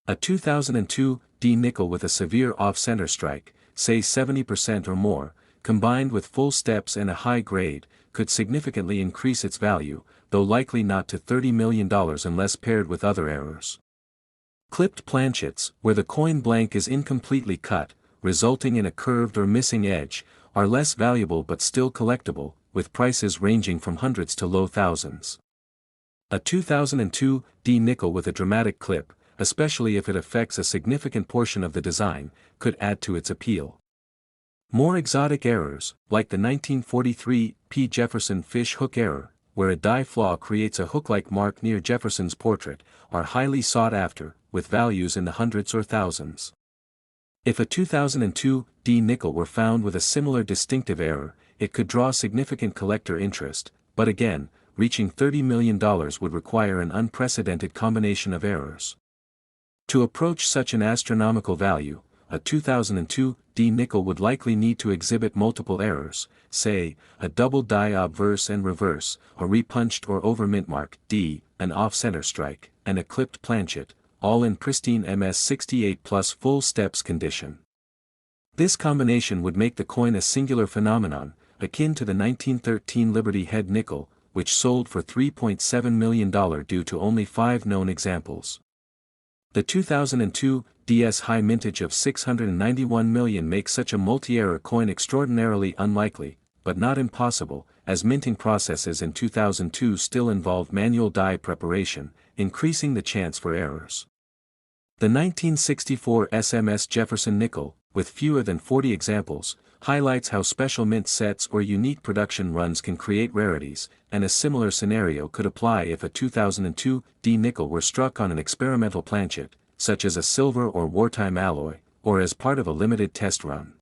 A: A 2002 D nickel with a severe off-center strike, say 70% or more, combined with full steps and a high grade, could significantly increase its value, though likely not to $30 million unless paired with other errors. Clipped planchets, where the coin blank is incompletely cut, resulting in a curved or missing edge, are less valuable but still collectible, with prices ranging from hundreds to low thousands. A 2002 D nickel with a dramatic clip, especially if it affects a significant portion of the design, could add to its appeal. More exotic errors, like the 1943 P Jefferson fish hook error, where a die flaw creates a hook-like mark near Jefferson's portrait, are highly sought after, with values in the hundreds or thousands. If a 2002 D nickel were found with a similar distinctive error, it could draw significant collector interest, but again, reaching $30 million would require an unprecedented combination of errors. To approach such an astronomical value, a 2002 D nickel would likely need to exhibit multiple errors, say, a double die obverse and reverse, a repunched or over mint mark D, an off-center strike, and a clipped planchet, all in pristine MS68 plus full steps condition. This combination would make the coin a singular phenomenon, akin to the 1913 Liberty Head nickel, which sold for $3.7 million due to only 5 known examples. The 2002 DS high mintage of $691 million makes such a multi-error coin extraordinarily unlikely, but not impossible, as minting processes in 2002 still involved manual die preparation, increasing the chance for errors. The 1964 SMS Jefferson nickel, with fewer than 40 examples, highlights how special mint sets or unique production runs can create rarities, and a similar scenario could apply if a 2002 D nickel were struck on an experimental planchet, such as a silver or wartime alloy, or as part of a limited test run.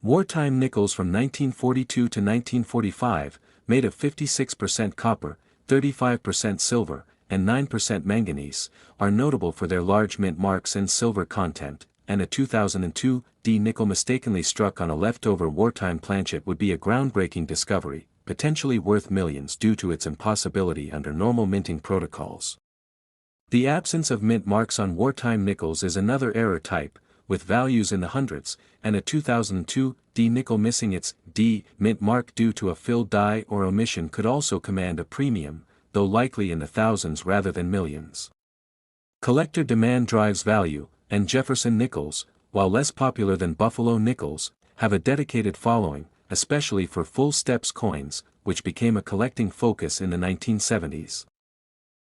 A: Wartime nickels from 1942 to 1945, made of 56% copper, 35% silver, and 9% manganese, are notable for their large mint marks and silver content, and a 2002 D nickel mistakenly struck on a leftover wartime planchet would be a groundbreaking discovery, potentially worth millions due to its impossibility under normal minting protocols. The absence of mint marks on wartime nickels is another error type, with values in the hundreds, and a 2002 D nickel missing its D mint mark due to a filled die or omission could also command a premium, though likely in the thousands rather than millions. Collector demand drives value, and Jefferson nickels, while less popular than Buffalo nickels, have a dedicated following, especially for full steps coins, which became a collecting focus in the 1970s.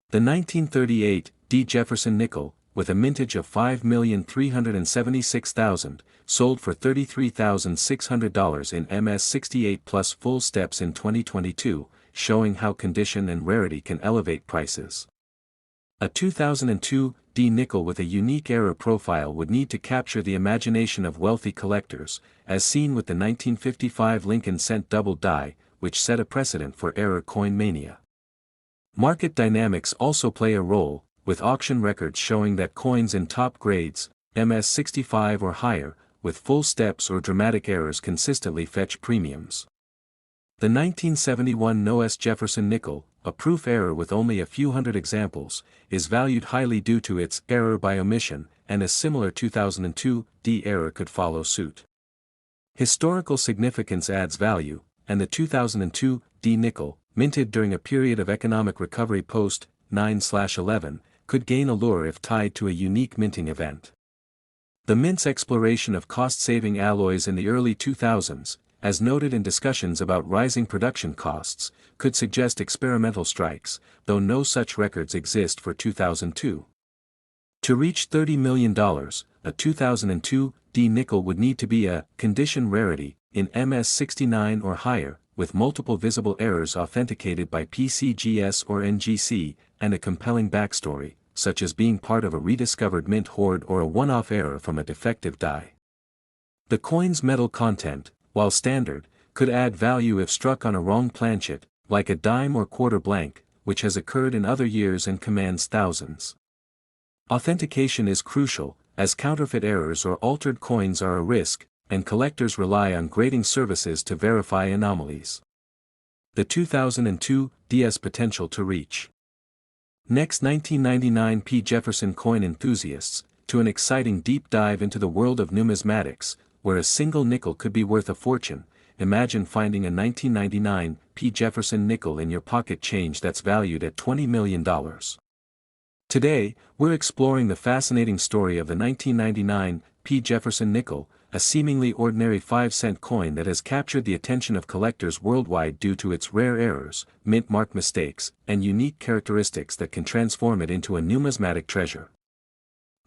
A: The 1938 D Jefferson nickel, with a mintage of $5,376,000, sold for $33,600 in MS68 plus full steps in 2022, showing how condition and rarity can elevate prices. A 2002 D nickel with a unique error profile would need to capture the imagination of wealthy collectors, as seen with the 1955 Lincoln Cent double die, which set a precedent for error coin mania. Market dynamics also play a role, with auction records showing that coins in top grades, MS65 or higher, with full steps or dramatic errors consistently fetch premiums. The 1971 Noes Jefferson nickel, a proof error with only a few hundred examples, is valued highly due to its error by omission, and a similar 2002 D error could follow suit. Historical significance adds value, and the 2002 D nickel, minted during a period of economic recovery post 9/11, could gain allure if tied to a unique minting event. The mint's exploration of cost-saving alloys in the early 2000s, as noted in discussions about rising production costs, could suggest experimental strikes, though no such records exist for 2002. To reach $30 million, a 2002 D nickel would need to be a condition rarity in MS69 or higher, with multiple visible errors authenticated by PCGS or NGC, and a compelling backstory, such as being part of a rediscovered mint hoard or a one-off error from a defective die. The coin's metal content, while standard, could add value if struck on a wrong planchet, like a dime or quarter blank, which has occurred in other years and commands thousands. Authentication is crucial, as counterfeit errors or altered coins are a risk, and collectors rely on grading services to verify anomalies. The 2002 DS potential to reach. Next, 1999 P Jefferson coin enthusiasts, to an exciting deep dive into the world of numismatics, where a single nickel could be worth a fortune. Imagine finding a 1999 P Jefferson nickel in your pocket change that's valued at $20 million. To Today, we're exploring the fascinating story of the 1999 P Jefferson nickel, a seemingly ordinary 5-cent coin that has captured the attention of collectors worldwide due to its rare errors, mint mark mistakes, and unique characteristics that can transform it into a numismatic treasure.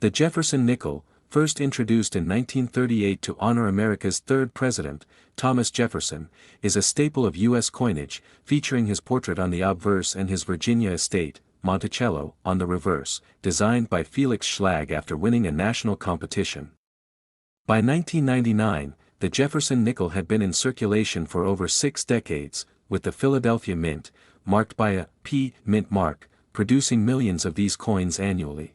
A: The Jefferson nickel, first introduced in 1938 to honor America's third president, Thomas Jefferson, is a staple of U.S. coinage, featuring his portrait on the obverse and his Virginia estate, Monticello, on the reverse, designed by Felix Schlag after winning a national competition. By 1999, the Jefferson nickel had been in circulation for over 6 decades, with the Philadelphia Mint, marked by a P mint mark, producing millions of these coins annually.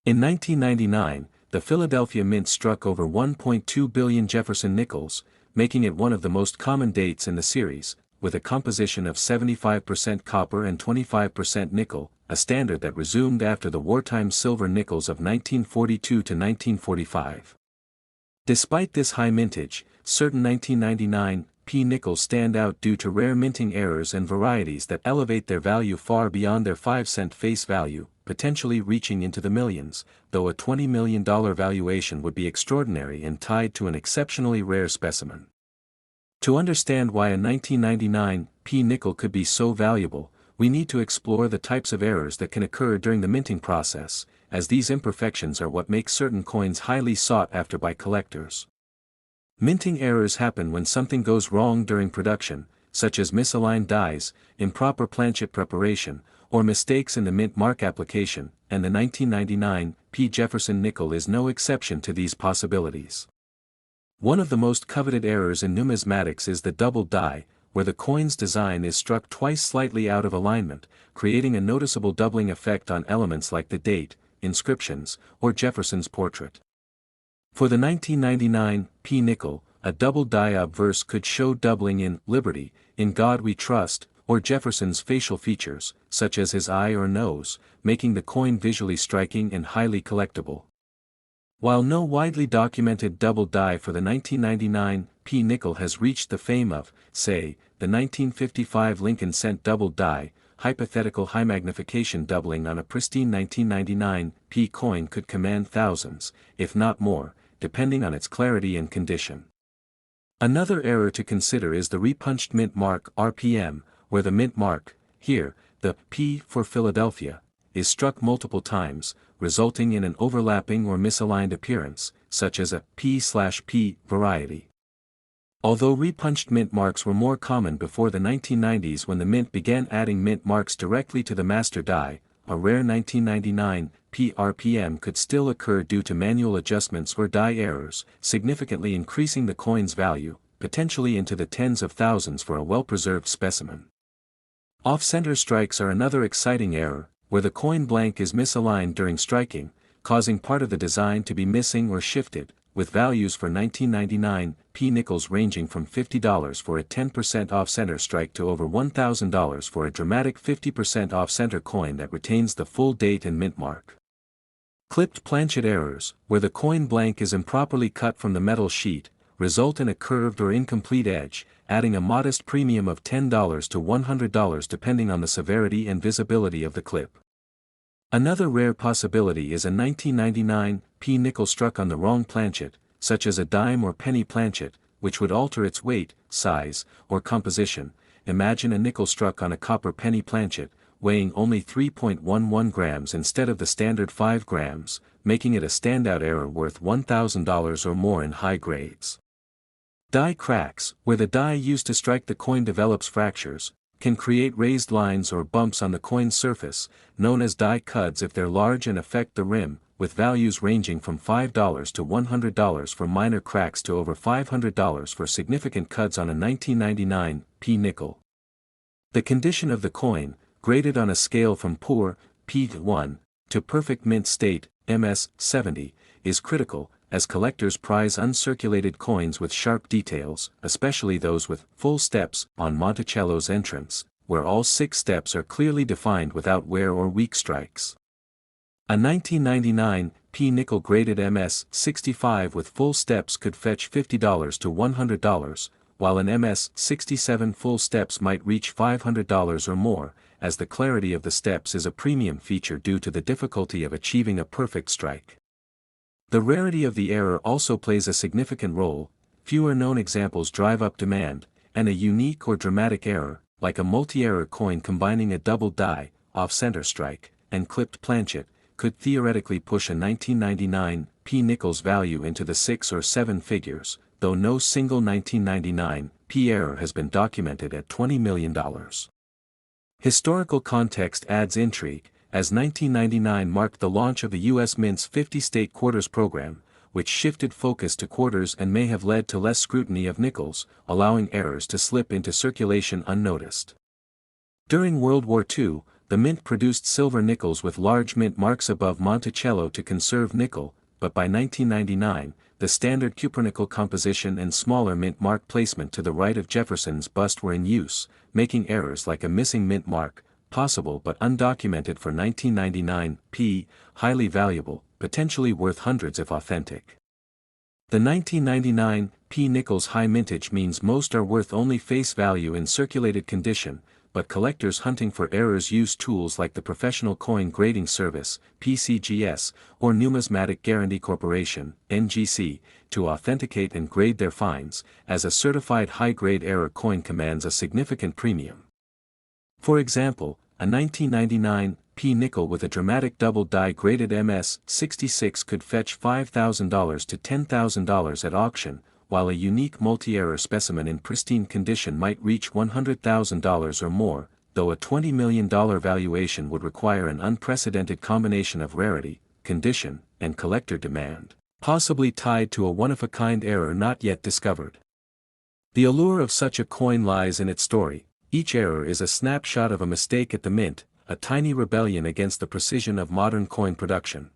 A: In 1999, the Philadelphia Mint struck over 1.2 billion Jefferson nickels, making it one of the most common dates in the series, with a composition of 75% copper and 25% nickel, a standard that resumed after the wartime silver nickels of 1942 to 1945. Despite this high mintage, certain 1999 P nickels stand out due to rare minting errors and varieties that elevate their value far beyond their 5-cent face value, potentially reaching into the millions, though a $20 million valuation would be extraordinary and tied to an exceptionally rare specimen. To understand why a 1999 P nickel could be so valuable, we need to explore the types of errors that can occur during the minting process, as these imperfections are what make certain coins highly sought after by collectors. Minting errors happen when something goes wrong during production, such as misaligned dies, improper planchet preparation, or mistakes in the mint mark application, and the 1999 P Jefferson nickel is no exception to these possibilities. One of the most coveted errors in numismatics is the double die, where the coin's design is struck twice slightly out of alignment, creating a noticeable doubling effect on elements like the date, inscriptions, or Jefferson's portrait. For the 1999 P nickel, a double die obverse could show doubling in Liberty, In God We Trust, or Jefferson's facial features, such as his eye or nose, making the coin visually striking and highly collectible. While no widely documented double die for the 1999 P nickel has reached the fame of, say, the 1955 Lincoln cent double die, hypothetical high magnification doubling on a pristine 1999 P coin could command thousands, if not more, depending on its clarity and condition. Another error to consider is the repunched mint mark RPM, where the mint mark, here, the P for Philadelphia, is struck multiple times, resulting in an overlapping or misaligned appearance, such as a P/P variety. Although repunched mint marks were more common before the 1990s when the mint began adding mint marks directly to the master die, a rare 1999 P RPM could still occur due to manual adjustments or die errors, significantly increasing the coin's value, potentially into the tens of thousands for a well-preserved specimen. Off-center strikes are another exciting error, where the coin blank is misaligned during striking, causing part of the design to be missing or shifted, with values for 1999 P nickels ranging from $50 for a 10% off-center strike to over $1,000 for a dramatic 50% off-center coin that retains the full date and mint mark. Clipped planchet errors, where the coin blank is improperly cut from the metal sheet, result in a curved or incomplete edge, adding a modest premium of $10 to $100 depending on the severity and visibility of the clip. Another rare possibility is a 1999 P nickel struck on the wrong planchet, such as a dime or penny planchet, which would alter its weight, size, or composition. Imagine a nickel struck on a copper penny planchet, weighing only 3.11 grams instead of the standard 5 grams, making it a standout error worth $1,000 or more in high grades. Die cracks, where the die used to strike the coin develops fractures, can create raised lines or bumps on the coin's surface, known as die cuts if they're large and affect the rim, with values ranging from $5 to $100 for minor cracks to over $500 for significant cuts on a 1999 P nickel. The condition of the coin, graded on a scale from poor, P1, to perfect mint state, MS 70, is critical, as collectors prize uncirculated coins with sharp details, especially those with full steps on Monticello's entrance, where all 6 steps are clearly defined without wear or weak strikes. A 1999 P nickel graded MS 65 with full steps could fetch $50 to $100, while an MS 67 full steps might reach $500 or more, as the clarity of the steps is a premium feature due to the difficulty of achieving a perfect strike. The rarity of the error also plays a significant role. Fewer known examples drive up demand, and a unique or dramatic error, like a multi-error coin combining a double die, off-center strike, and clipped planchet, could theoretically push a 1999 P nickel's value into the 6 or 7 figures, though no single 1999 P error has been documented at $20 million. Historical context adds intrigue, as 1999 marked the launch of the U.S. Mint's 50-state quarters program, which shifted focus to quarters and may have led to less scrutiny of nickels, allowing errors to slip into circulation unnoticed. During World War II, the Mint produced silver nickels with large mint marks above Monticello to conserve nickel, but by 1999, the standard cupronickel composition and smaller mint mark placement to the right of Jefferson's bust were in use, making errors like a missing mint mark, possible but undocumented for 1999 P, highly valuable, potentially worth hundreds if authentic. The 1999 P nickel's high mintage means most are worth only face value in circulated condition, but collectors hunting for errors use tools like the Professional Coin Grading Service, PCGS, or Numismatic Guarantee Corporation, NGC, to authenticate and grade their finds, as a certified high-grade error coin commands a significant premium. For example, a 1999 P nickel with a dramatic double die graded MS-66 could fetch $5,000 to $10,000 at auction, while a unique multi-error specimen in pristine condition might reach $100,000 or more, though a $20 million valuation would require an unprecedented combination of rarity, condition, and collector demand, possibly tied to a one-of-a-kind error not yet discovered. The allure of such a coin lies in its story. Each error is a snapshot of a mistake at the mint, a tiny rebellion against the precision of modern coin production.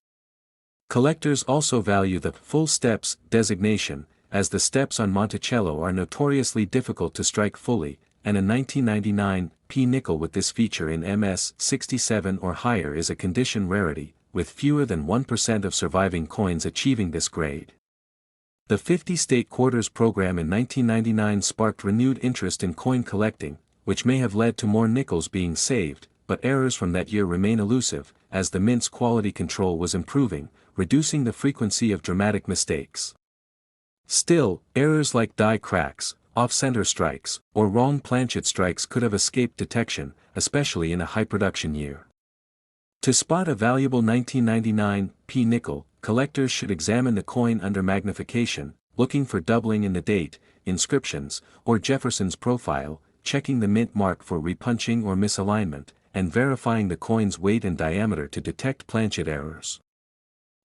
A: Collectors also value the full steps designation, as the steps on Monticello are notoriously difficult to strike fully, and a 1999 P nickel with this feature in MS-67 or higher is a condition rarity, with fewer than 1% of surviving coins achieving this grade. The 50-state quarters program in 1999 sparked renewed interest in coin collecting, which may have led to more nickels being saved, but errors from that year remain elusive, as the mint's quality control was improving, reducing the frequency of dramatic mistakes. Still, errors like die cracks, off-center strikes, or wrong planchet strikes could have escaped detection, especially in a high-production year. To spot a valuable 1999 P nickel, collectors should examine the coin under magnification, looking for doubling in the date, inscriptions, or Jefferson's profile, checking the mint mark for repunching or misalignment, and verifying the coin's weight and diameter to detect planchet errors.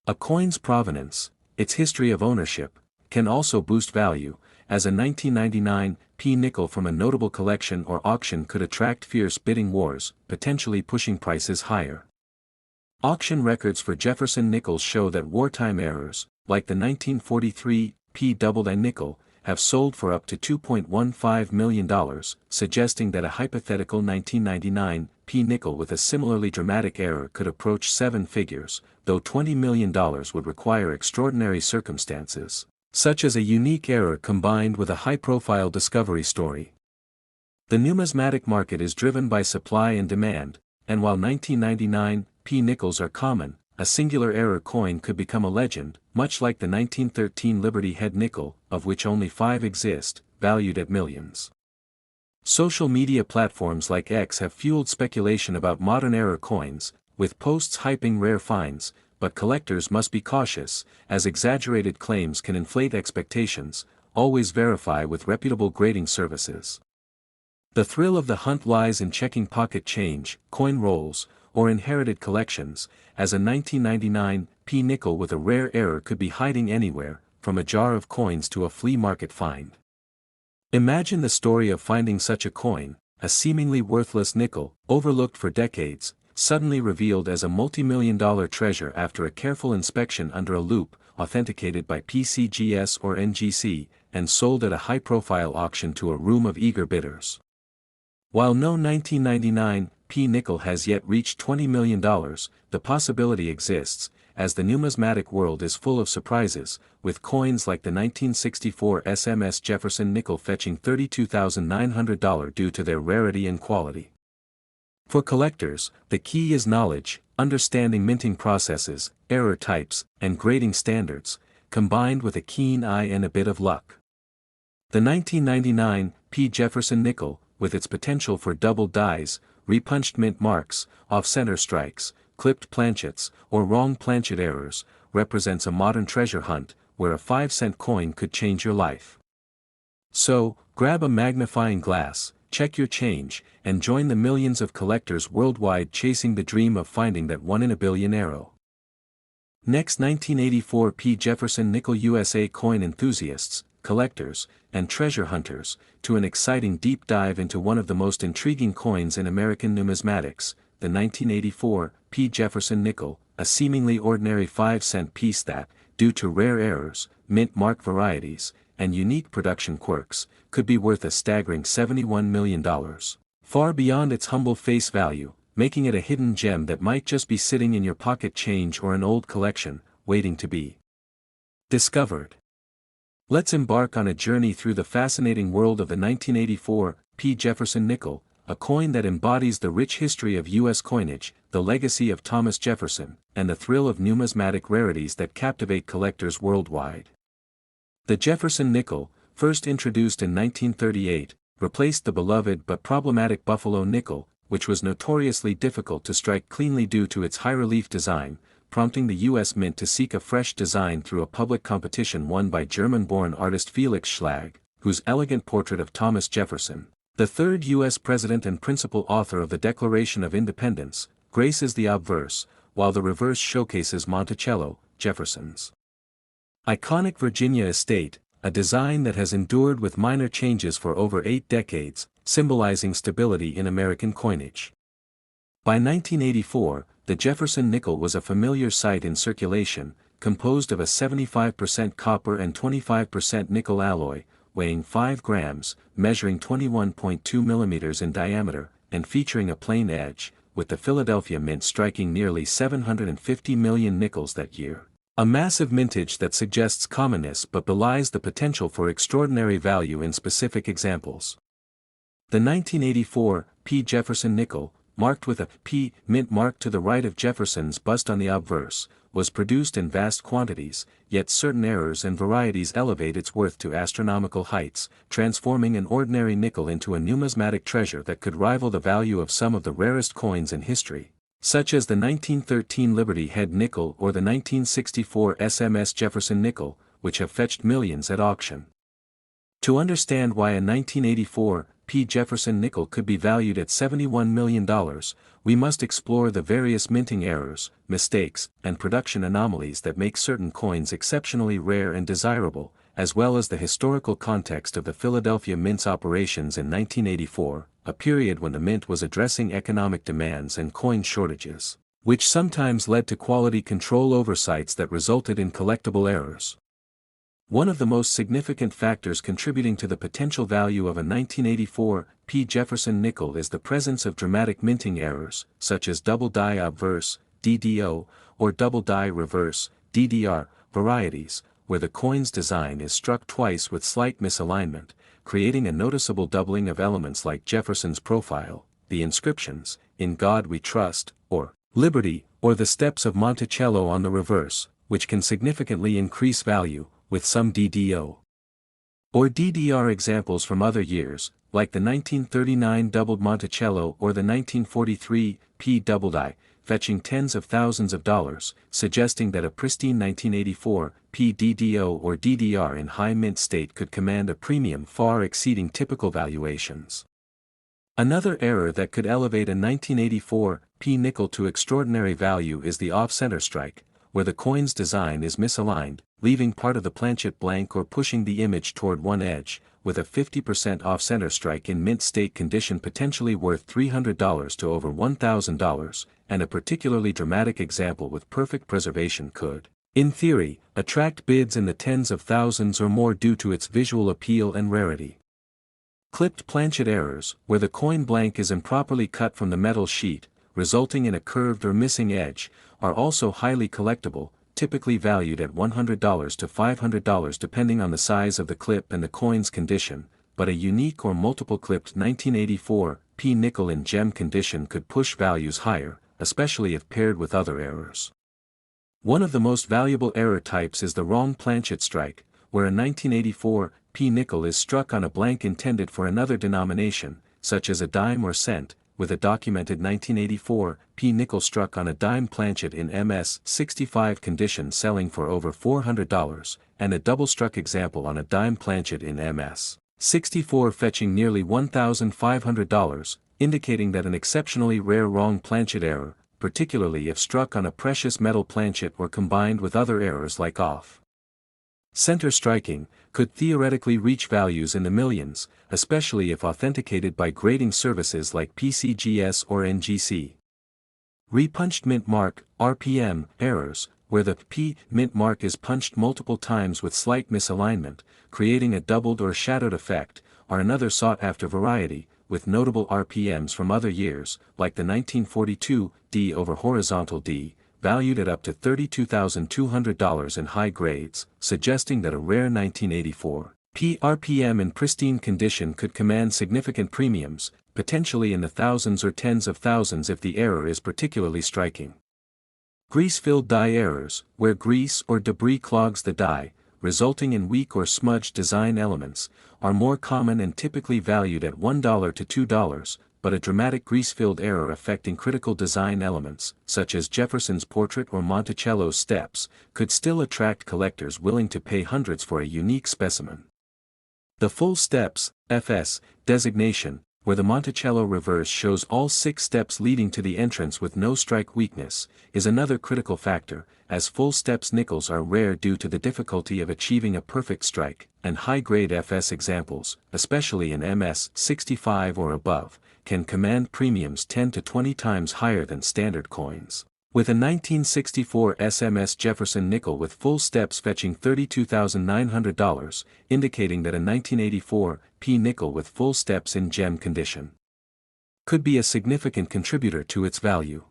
A: A coin's provenance, its history of ownership, can also boost value, as a 1999 P nickel from a notable collection or auction could attract fierce bidding wars, potentially pushing prices higher. Auction records for Jefferson nickels show that wartime errors, like the 1943 P double-die nickel, have sold for up to $2.15 million, suggesting that a hypothetical 1999 P nickel with a similarly dramatic error could approach 7 figures, though $20 million would require extraordinary circumstances, such as a unique error combined with a high-profile discovery story. The numismatic market is driven by supply and demand, and while 1999 P nickels are common, a singular error coin could become a legend, much like the 1913 Liberty Head nickel, of which only 5 exist, valued at millions. Social media platforms like X have fueled speculation about modern error coins, with posts hyping rare finds, but collectors must be cautious, as exaggerated claims can inflate expectations. Always verify with reputable grading services. The thrill of the hunt lies in checking pocket change, coin rolls, or inherited collections, as a 1999 P nickel with a rare error could be hiding anywhere, from a jar of coins to a flea market find. Imagine the story of finding such a coin, a seemingly worthless nickel, overlooked for decades, suddenly revealed as a multi-million-dollar treasure after a careful inspection under a loupe, authenticated by PCGS or NGC, and sold at a high-profile auction to a room of eager bidders. While no 1999 P nickel has yet reached $20 million, the possibility exists, as the numismatic world is full of surprises, with coins like the 1964 SMS Jefferson nickel fetching $32,900 due to their rarity and quality. For collectors, the key is knowledge, understanding minting processes, error types, and grading standards, combined with a keen eye and a bit of luck. The 1999 P Jefferson nickel, with its potential for double dies, repunched mint marks, off-center strikes, clipped planchets, or wrong planchet errors, represents a modern treasure hunt, where a 5-cent coin could change your life. So, grab a magnifying glass, check your change, and join the millions of collectors worldwide chasing the dream of finding that 1 in a billion arrow. Next, 1984 P Jefferson nickel USA coin enthusiasts, collectors, and treasure hunters, to an exciting deep dive into one of the most intriguing coins in American numismatics, the 1984 P Jefferson nickel, a seemingly ordinary 5-cent piece that, due to rare errors, mint mark varieties, and unique production quirks, could be worth a staggering $71 million, far beyond its humble face value, making it a hidden gem that might just be sitting in your pocket change or an old collection, waiting to be discovered. Let's embark on a journey through the fascinating world of the 1984 P Jefferson nickel, a coin that embodies the rich history of U.S. coinage, the legacy of Thomas Jefferson, and the thrill of numismatic rarities that captivate collectors worldwide. The Jefferson nickel, first introduced in 1938, replaced the beloved but problematic Buffalo nickel, which was notoriously difficult to strike cleanly due to its high-relief design, prompting the U.S. Mint to seek a fresh design through a public competition won by German-born artist Felix Schlag, whose elegant portrait of Thomas Jefferson, the third U.S. president and principal author of the Declaration of Independence, graces the obverse, while the reverse showcases Monticello, Jefferson's iconic Virginia estate, a design that has endured with minor changes for over 8 decades, symbolizing stability in American coinage. By 1984, the Jefferson nickel was a familiar sight in circulation, composed of a 75% copper and 25% nickel alloy, weighing 5 grams, measuring 21.2 millimeters in diameter, and featuring a plain edge, with the Philadelphia Mint striking nearly 750 million nickels that year. A massive mintage that suggests commonness but belies the potential for extraordinary value in specific examples. The 1984 P Jefferson nickel, marked with a P mint mark to the right of Jefferson's bust on the obverse, was produced in vast quantities, yet certain errors and varieties elevate its worth to astronomical heights, transforming an ordinary nickel into a numismatic treasure that could rival the value of some of the rarest coins in history, such as the 1913 Liberty Head nickel or the 1964 SMS Jefferson nickel, which have fetched millions at auction. To understand why a 1984 P Jefferson nickel could be valued at $71 million, we must explore the various minting errors, mistakes, and production anomalies that make certain coins exceptionally rare and desirable, as well as the historical context of the Philadelphia Mint's operations in 1984, a period when the Mint was addressing economic demands and coin shortages, which sometimes led to quality control oversights that resulted in collectible errors. One of the most significant factors contributing to the potential value of a 1984 P Jefferson nickel is the presence of dramatic minting errors, such as double die obverse, DDO, or double die reverse, DDR, varieties, where the coin's design is struck twice with slight misalignment, creating a noticeable doubling of elements like Jefferson's profile, the inscriptions, "In God We Trust," or "Liberty," or the steps of Monticello on the reverse, which can significantly increase value, with some DDO or DDR examples from other years, like the 1939 doubled Monticello or the 1943 P double die, fetching tens of thousands of dollars, suggesting that a pristine 1984 P DDO or DDR in high mint state could command a premium far exceeding typical valuations. Another error that could elevate a 1984 P nickel to extraordinary value is the off-center strike, where the coin's design is misaligned, leaving part of the planchet blank or pushing the image toward one edge, with a 50% off-center strike in mint state condition potentially worth $300 to over $1,000, and a particularly dramatic example with perfect preservation could, in theory, attract bids in the tens of thousands or more due to its visual appeal and rarity. Clipped planchet errors, where the coin blank is improperly cut from the metal sheet, resulting in a curved or missing edge, are also highly collectible, typically valued at $100 to $500 depending on the size of the clip and the coin's condition, but a unique or multiple clipped 1984 P nickel in gem condition could push values higher, especially if paired with other errors. One of the most valuable error types is the wrong planchet strike, where a 1984 P nickel is struck on a blank intended for another denomination, such as a dime or cent, with a documented 1984 P nickel struck on a dime planchet in MS 65 condition selling for over $400, and a double-struck example on a dime planchet in MS 64 fetching nearly $1,500, indicating that an exceptionally rare wrong planchet error, particularly if struck on a precious metal planchet or combined with other errors like off-center striking, could theoretically reach values in the millions, especially if authenticated by grading services like PCGS or NGC. Repunched mint mark, RPM, errors, where the P mint mark is punched multiple times with slight misalignment, creating a doubled or shadowed effect, are another sought-after variety, with notable RPMs from other years, like the 1942 D over horizontal D, valued at up to $32,200 in high grades, suggesting that a rare 1984 P RPM in pristine condition could command significant premiums, potentially in the thousands or tens of thousands if the error is particularly striking. Grease-filled die errors, where grease or debris clogs the die, resulting in weak or smudged design elements, are more common and typically valued at $1 to $2, but a dramatic grease-filled error affecting critical design elements, such as Jefferson's portrait or Monticello's steps, could still attract collectors willing to pay hundreds for a unique specimen. The full steps, FS, designation, where the Monticello reverse shows all 6 steps leading to the entrance with no strike weakness, is another critical factor, as full steps nickels are rare due to the difficulty of achieving a perfect strike, and high-grade FS examples, especially in MS 65 or above, can command premiums 10 to 20 times higher than standard coins. With a 1964 SMS Jefferson nickel with full steps fetching $32,900, indicating that a 1984 P nickel with full steps in gem condition could be a significant contributor to its value.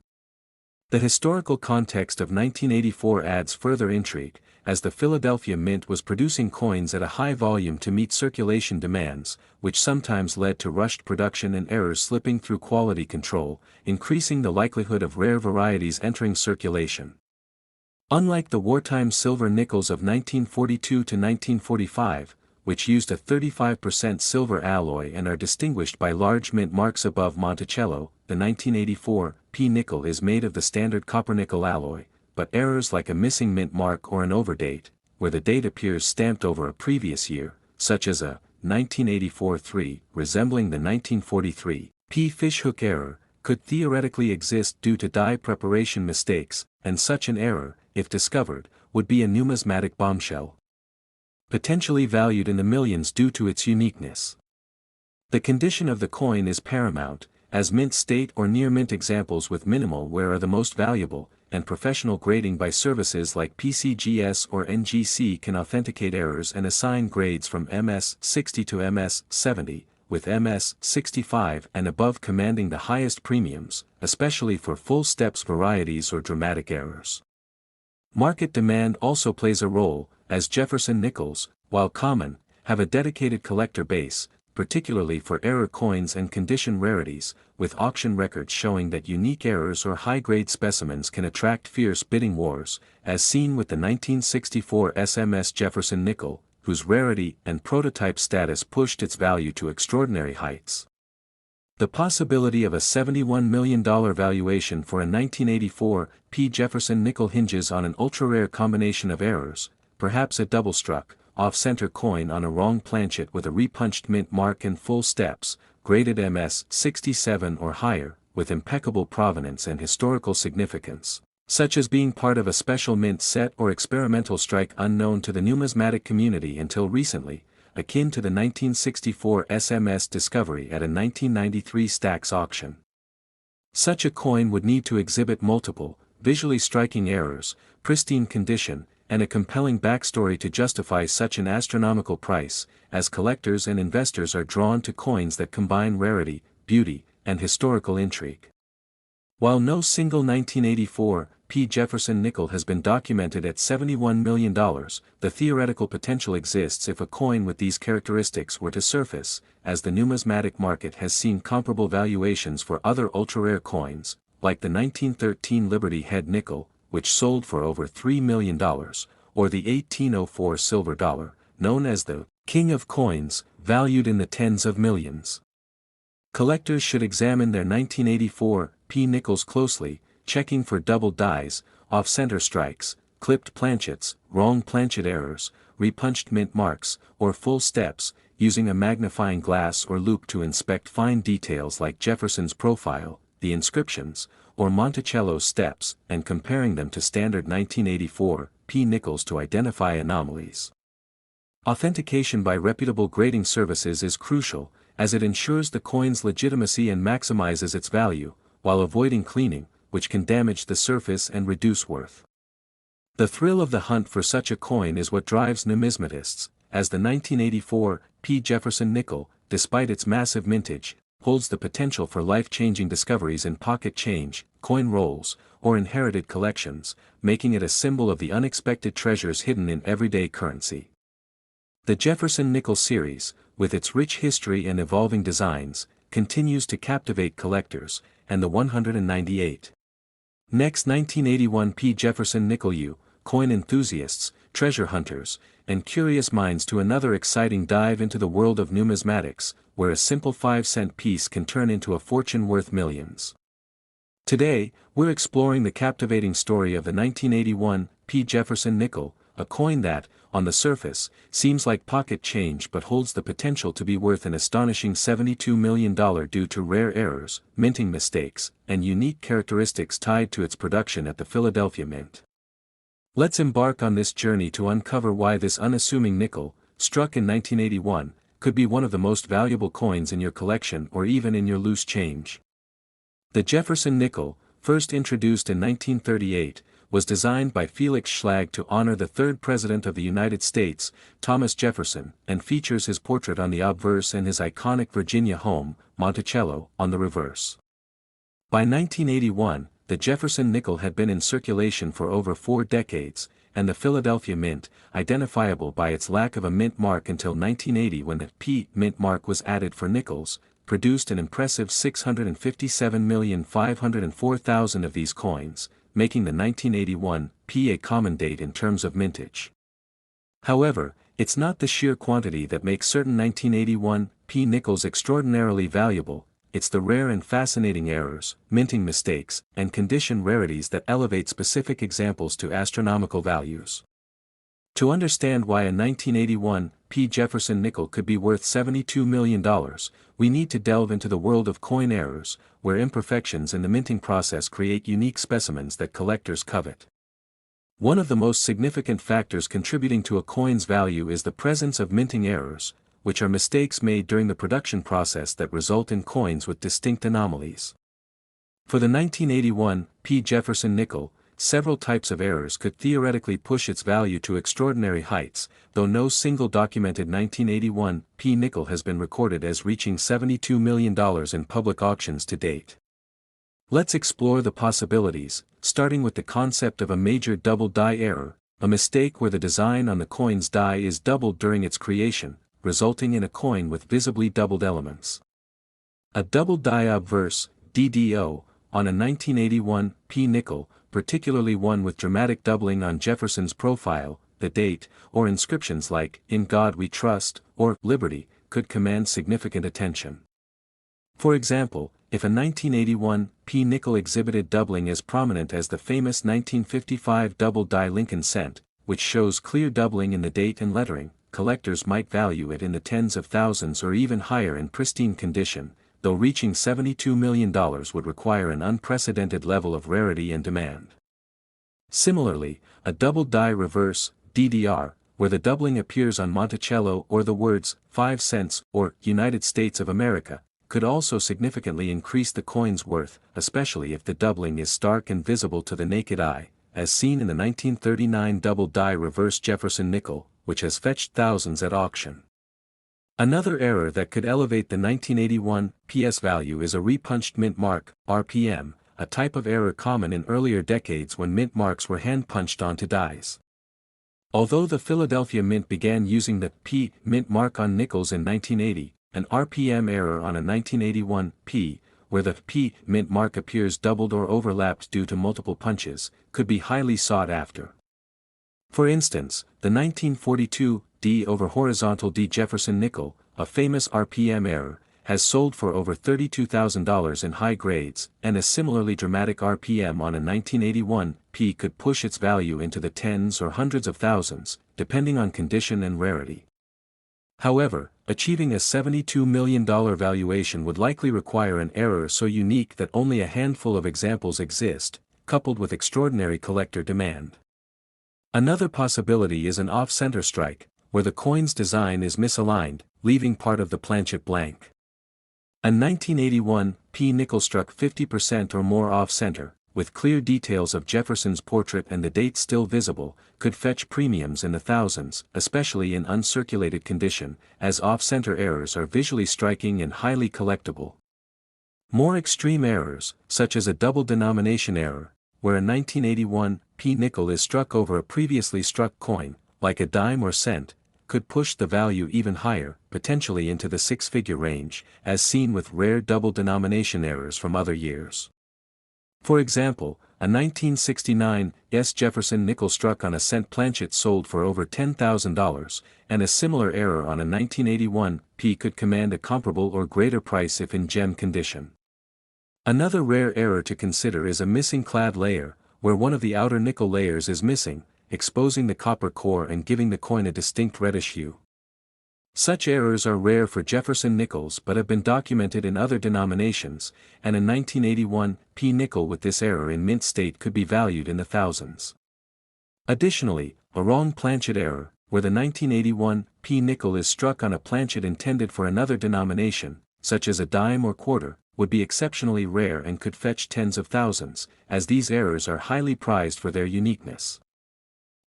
A: The historical context of 1984 adds further intrigue, as the Philadelphia Mint was producing coins at a high volume to meet circulation demands, which sometimes led to rushed production and errors slipping through quality control, increasing the likelihood of rare varieties entering circulation. Unlike the wartime silver nickels of 1942 to 1945, which used a 35% silver alloy and are distinguished by large mint marks above Monticello, the 1984 P nickel is made of the standard copper-nickel alloy, but errors like a missing mint mark or an overdate, where the date appears stamped over a previous year, such as a 1984-3 resembling the 1943 P fishhook error, could theoretically exist due to die preparation mistakes, and such an error, if discovered, would be a numismatic bombshell, potentially valued in the millions due to its uniqueness. The condition of the coin is paramount, as mint state or near mint examples with minimal wear are the most valuable, and professional grading by services like PCGS or NGC can authenticate errors and assign grades from MS 60 to MS 70, with MS 65 and above commanding the highest premiums, especially for full steps varieties or dramatic errors. Market demand also plays a role, as Jefferson nickels, while common, have a dedicated collector base, particularly for error coins and condition rarities, with auction records showing that unique errors or high-grade specimens can attract fierce bidding wars, as seen with the 1964 SMS Jefferson nickel, whose rarity and prototype status pushed its value to extraordinary heights. The possibility of a $71 million valuation for a 1984 P Jefferson nickel hinges on an ultra-rare combination of errors, perhaps a double-struck, off-center coin on a wrong planchet with a repunched mint mark and full steps, graded MS 67 or higher, with impeccable provenance and historical significance, such as being part of a special mint set or experimental strike unknown to the numismatic community until recently, akin to the 1964 SMS discovery at a 1993 Stax auction. Such a coin would need to exhibit multiple, visually striking errors, pristine condition, and a compelling backstory to justify such an astronomical price, as collectors and investors are drawn to coins that combine rarity, beauty, and historical intrigue. While no single 1984 P Jefferson nickel has been documented at $71 million. The theoretical potential exists if a coin with these characteristics were to surface, as the numismatic market has seen comparable valuations for other ultra-rare coins, like the 1913 Liberty Head nickel, which sold for over $3 million, or the 1804 silver dollar, known as the King of Coins, valued in the tens of millions. Collectors should examine their 1984 P nickels closely, checking for double dies, off-center strikes, clipped planchets, wrong planchet errors, repunched mint marks, or full steps, using a magnifying glass or loupe to inspect fine details like Jefferson's profile, the inscriptions, or Monticello's steps, and comparing them to standard 1984 P nickels to identify anomalies. Authentication by reputable grading services is crucial, as it ensures the coin's legitimacy and maximizes its value, while avoiding cleaning, which can damage the surface and reduce worth. The thrill of the hunt for such a coin is what drives numismatists, as the 1984 P Jefferson nickel, despite its massive mintage, holds the potential for life-changing discoveries in pocket change, coin rolls, or inherited collections, making it a symbol of the unexpected treasures hidden in everyday currency. The Jefferson nickel series, with its rich history and evolving designs, continues to captivate collectors, and the 198. Next 1981 P Jefferson nickel U, coin enthusiasts, treasure hunters, and curious minds to another exciting dive into the world of numismatics, where a simple 5-cent piece can turn into a fortune worth millions. Today, we're exploring the captivating story of the 1981 P Jefferson nickel, a coin that, on the surface, seems like pocket change but holds the potential to be worth an astonishing $72 million due to rare errors, minting mistakes, and unique characteristics tied to its production at the Philadelphia Mint. Let's embark on this journey to uncover why this unassuming nickel, struck in 1981, could be one of the most valuable coins in your collection or even in your loose change. The Jefferson nickel, first introduced in 1938, was designed by Felix Schlag to honor the third President of the United States, Thomas Jefferson, and features his portrait on the obverse and his iconic Virginia home, Monticello, on the reverse. By 1981, the Jefferson nickel had been in circulation for over 4 decades, and the Philadelphia Mint, identifiable by its lack of a mint mark until 1980 when the P mint mark was added for nickels, produced an impressive 657,504,000 of these coins, making the 1981 P a common date in terms of mintage. However, it's not the sheer quantity that makes certain 1981 P nickels extraordinarily valuable, it's the rare and fascinating errors, minting mistakes, and condition rarities that elevate specific examples to astronomical values. To understand why a 1981 P Jefferson nickel could be worth $72 million, we need to delve into the world of coin errors, where imperfections in the minting process create unique specimens that collectors covet. One of the most significant factors contributing to a coin's value is the presence of minting errors, which are mistakes made during the production process that result in coins with distinct anomalies. For the 1981 P Jefferson nickel, several types of errors could theoretically push its value to extraordinary heights, though no single documented 1981 P nickel has been recorded as reaching $72 million in public auctions to date. Let's explore the possibilities, starting with the concept of a major double die error, a mistake where the design on the coin's die is doubled during its creation, resulting in a coin with visibly doubled elements. A double die obverse, DDO, on a 1981 P nickel, particularly one with dramatic doubling on Jefferson's profile, the date, or inscriptions like, "In God We Trust," or "Liberty," could command significant attention. For example, if a 1981 P nickel exhibited doubling as prominent as the famous 1955 double die Lincoln cent, which shows clear doubling in the date and lettering, collectors might value it in the tens of thousands or even higher in pristine condition, though reaching $72 million would require an unprecedented level of rarity and demand. Similarly, a double die reverse, DDR, where the doubling appears on Monticello or the words 5 cents or United States of America, could also significantly increase the coin's worth, especially if the doubling is stark and visible to the naked eye, as seen in the 1939 double die reverse Jefferson nickel, which has fetched thousands at auction. Another error that could elevate the 1981 PS value is a repunched mint mark, RPM, a type of error common in earlier decades when mint marks were hand-punched onto dies. Although the Philadelphia Mint began using the P mint mark on nickels in 1980, an RPM error on a 1981 P, where the P mint mark appears doubled or overlapped due to multiple punches, could be highly sought after. For instance, the 1942 D over horizontal D Jefferson nickel, a famous RPM error, has sold for over $32,000 in high grades, and a similarly dramatic RPM on a 1981 P could push its value into the tens or hundreds of thousands, depending on condition and rarity. However, achieving a $72 million valuation would likely require an error so unique that only a handful of examples exist, coupled with extraordinary collector demand. Another possibility is an off-center strike, where the coin's design is misaligned, leaving part of the planchet blank. A 1981 P nickel struck 50% or more off-center, with clear details of Jefferson's portrait and the date still visible, could fetch premiums in the thousands, especially in uncirculated condition, as off-center errors are visually striking and highly collectible. More extreme errors, such as a double denomination error, where a 1981 P nickel is struck over a previously struck coin, like a dime or cent, could push the value even higher, potentially into the six-figure range, as seen with rare double denomination errors from other years. For example, a 1969 S. Jefferson nickel struck on a cent planchet sold for over $10,000, and a similar error on a 1981 P could command a comparable or greater price if in gem condition. Another rare error to consider is a missing clad layer, where one of the outer nickel layers is missing, exposing the copper core and giving the coin a distinct reddish hue. Such errors are rare for Jefferson nickels but have been documented in other denominations, and a 1981 P nickel with this error in mint state could be valued in the thousands. Additionally, a wrong planchet error, where the 1981 P nickel is struck on a planchet intended for another denomination, such as a dime or quarter, would be exceptionally rare and could fetch tens of thousands, as these errors are highly prized for their uniqueness.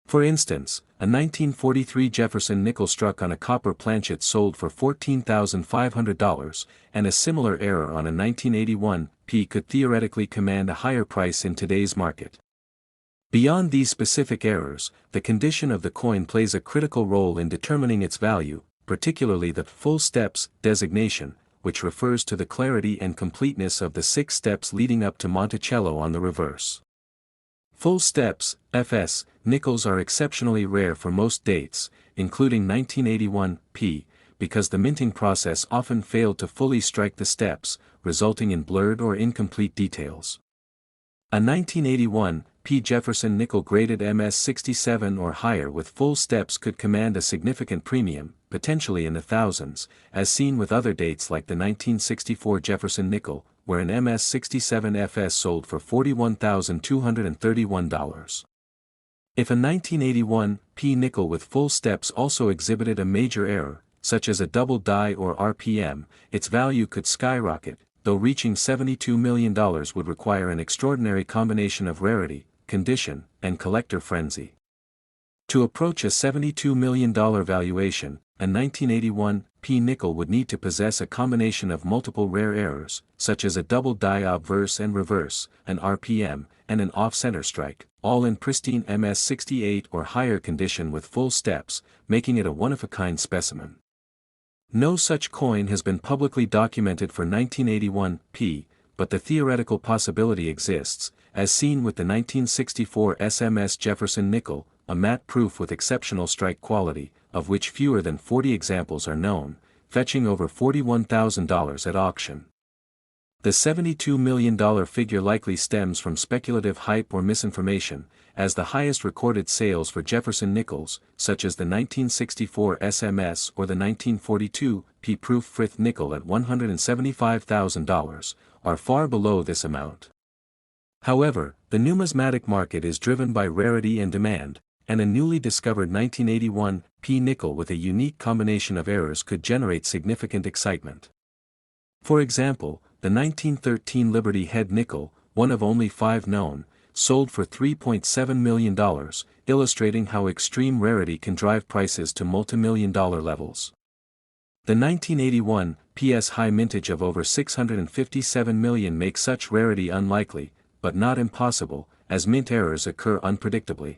A: For instance, a 1943 Jefferson nickel struck on a copper planchet sold for $14,500, and a similar error on a 1981 P could theoretically command a higher price in today's market. Beyond these specific errors, the condition of the coin plays a critical role in determining its value, particularly the full steps designation, which refers to the clarity and completeness of the 6 steps leading up to Monticello on the reverse. Full steps, FS, nickels are exceptionally rare for most dates, including 1981 P, because the minting process often failed to fully strike the steps, resulting in blurred or incomplete details. A 1981 P Jefferson nickel graded MS67 or higher with full steps could command a significant premium, potentially in the thousands, as seen with other dates like the 1964 Jefferson nickel, where an MS67 FS sold for $41,231. If a 1981 P nickel with full steps also exhibited a major error, such as a double die or RPM, its value could skyrocket, though reaching $72 million would require an extraordinary combination of rarity, condition, and collector frenzy. To approach a $72 million valuation, a 1981 P nickel would need to possess a combination of multiple rare errors, such as a double die obverse and reverse, an RPM, and an off-center strike, all in pristine MS68 or higher condition with full steps, making it a one-of-a-kind specimen. No such coin has been publicly documented for 1981 P, but the theoretical possibility exists, as seen with the 1964 SMS Jefferson nickel, a matte proof with exceptional strike quality, of which fewer than 40 examples are known, fetching over $41,000 at auction. The $72 million figure likely stems from speculative hype or misinformation, as the highest recorded sales for Jefferson nickels, such as the 1964 SMS or the 1942 P-proof Frith nickel at $175,000, are far below this amount. However, the numismatic market is driven by rarity and demand, and a newly discovered 1981 P nickel with a unique combination of errors could generate significant excitement. For example, the 1913 Liberty Head nickel, one of only 5 known, sold for $3.7 million, illustrating how extreme rarity can drive prices to multimillion-dollar levels. The 1981 PS high mintage of over $657 million makes such rarity unlikely, but not impossible, as mint errors occur unpredictably.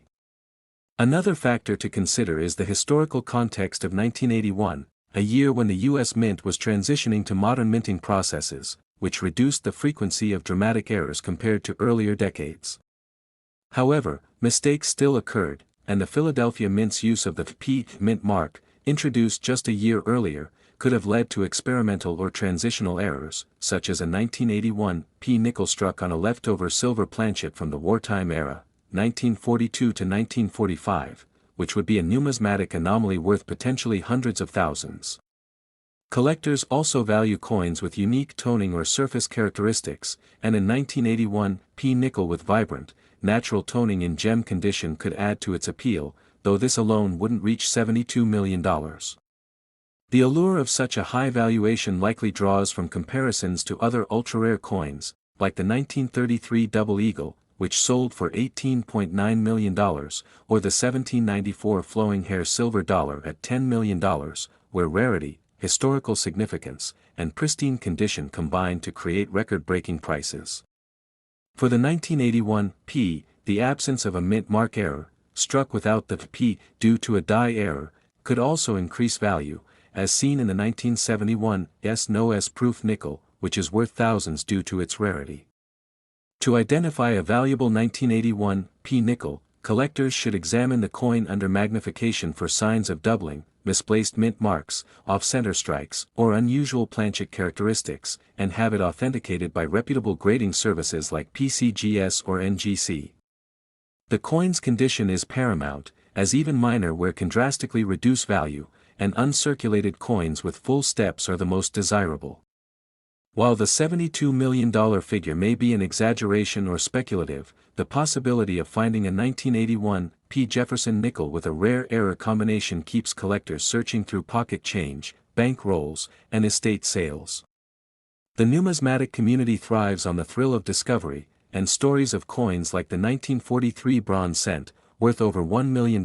A: Another factor to consider is the historical context of 1981, a year when the U.S. Mint was transitioning to modern minting processes, which reduced the frequency of dramatic errors compared to earlier decades. However, mistakes still occurred, and the Philadelphia Mint's use of the P mint mark, introduced just a year earlier, could have led to experimental or transitional errors, such as a 1981 P nickel struck on a leftover silver planchet from the wartime era, 1942 to 1945, which would be a numismatic anomaly worth potentially hundreds of thousands. Collectors also value coins with unique toning or surface characteristics, and in 1981, P nickel with vibrant, natural toning in gem condition could add to its appeal, though this alone wouldn't reach $72 million. The allure of such a high valuation likely draws from comparisons to other ultra-rare coins, like the 1933 Double Eagle, which sold for $18.9 million, or the 1794 Flowing Hair Silver Dollar at $10 million, where rarity, historical significance, and pristine condition combined to create record-breaking prices. For the 1981 P, the absence of a mint mark error, struck without the P due to a die error, could also increase value, as seen in the 1971 S-No-S proof nickel, which is worth thousands due to its rarity. To identify a valuable 1981 P nickel, collectors should examine the coin under magnification for signs of doubling, misplaced mint marks, off-center strikes, or unusual planchet characteristics, and have it authenticated by reputable grading services like PCGS or NGC. The coin's condition is paramount, as even minor wear can drastically reduce value, and uncirculated coins with full steps are the most desirable. While the $72 million figure may be an exaggeration or speculative, the possibility of finding a 1981 P Jefferson nickel with a rare error combination keeps collectors searching through pocket change, bank rolls, and estate sales. The numismatic community thrives on the thrill of discovery, and stories of coins like the 1943 bronze cent, worth over $1 million,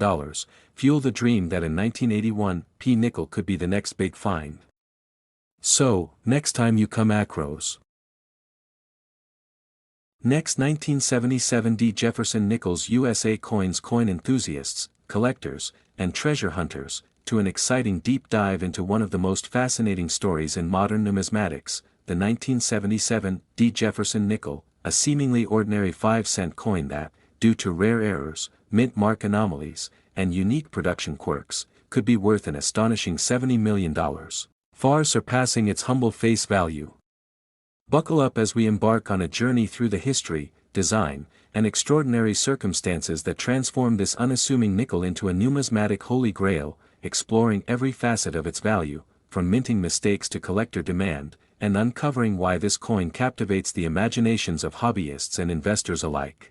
A: fuel the dream that a 1981 P nickel could be the next big find. So, next time you come across. Next 1977 D Jefferson nickels USA coins coin enthusiasts, collectors, and treasure hunters, to an exciting deep dive into one of the most fascinating stories in modern numismatics, the 1977 D Jefferson nickel, a seemingly ordinary 5-cent coin that, due to rare errors, mint mark anomalies, and unique production quirks, could be worth an astonishing $70 million. Far surpassing its humble face value. Buckle up as we embark on a journey through the history, design, and extraordinary circumstances that transform this unassuming nickel into a numismatic holy grail, exploring every facet of its value, from minting mistakes to collector demand, and uncovering why this coin captivates the imaginations of hobbyists and investors alike.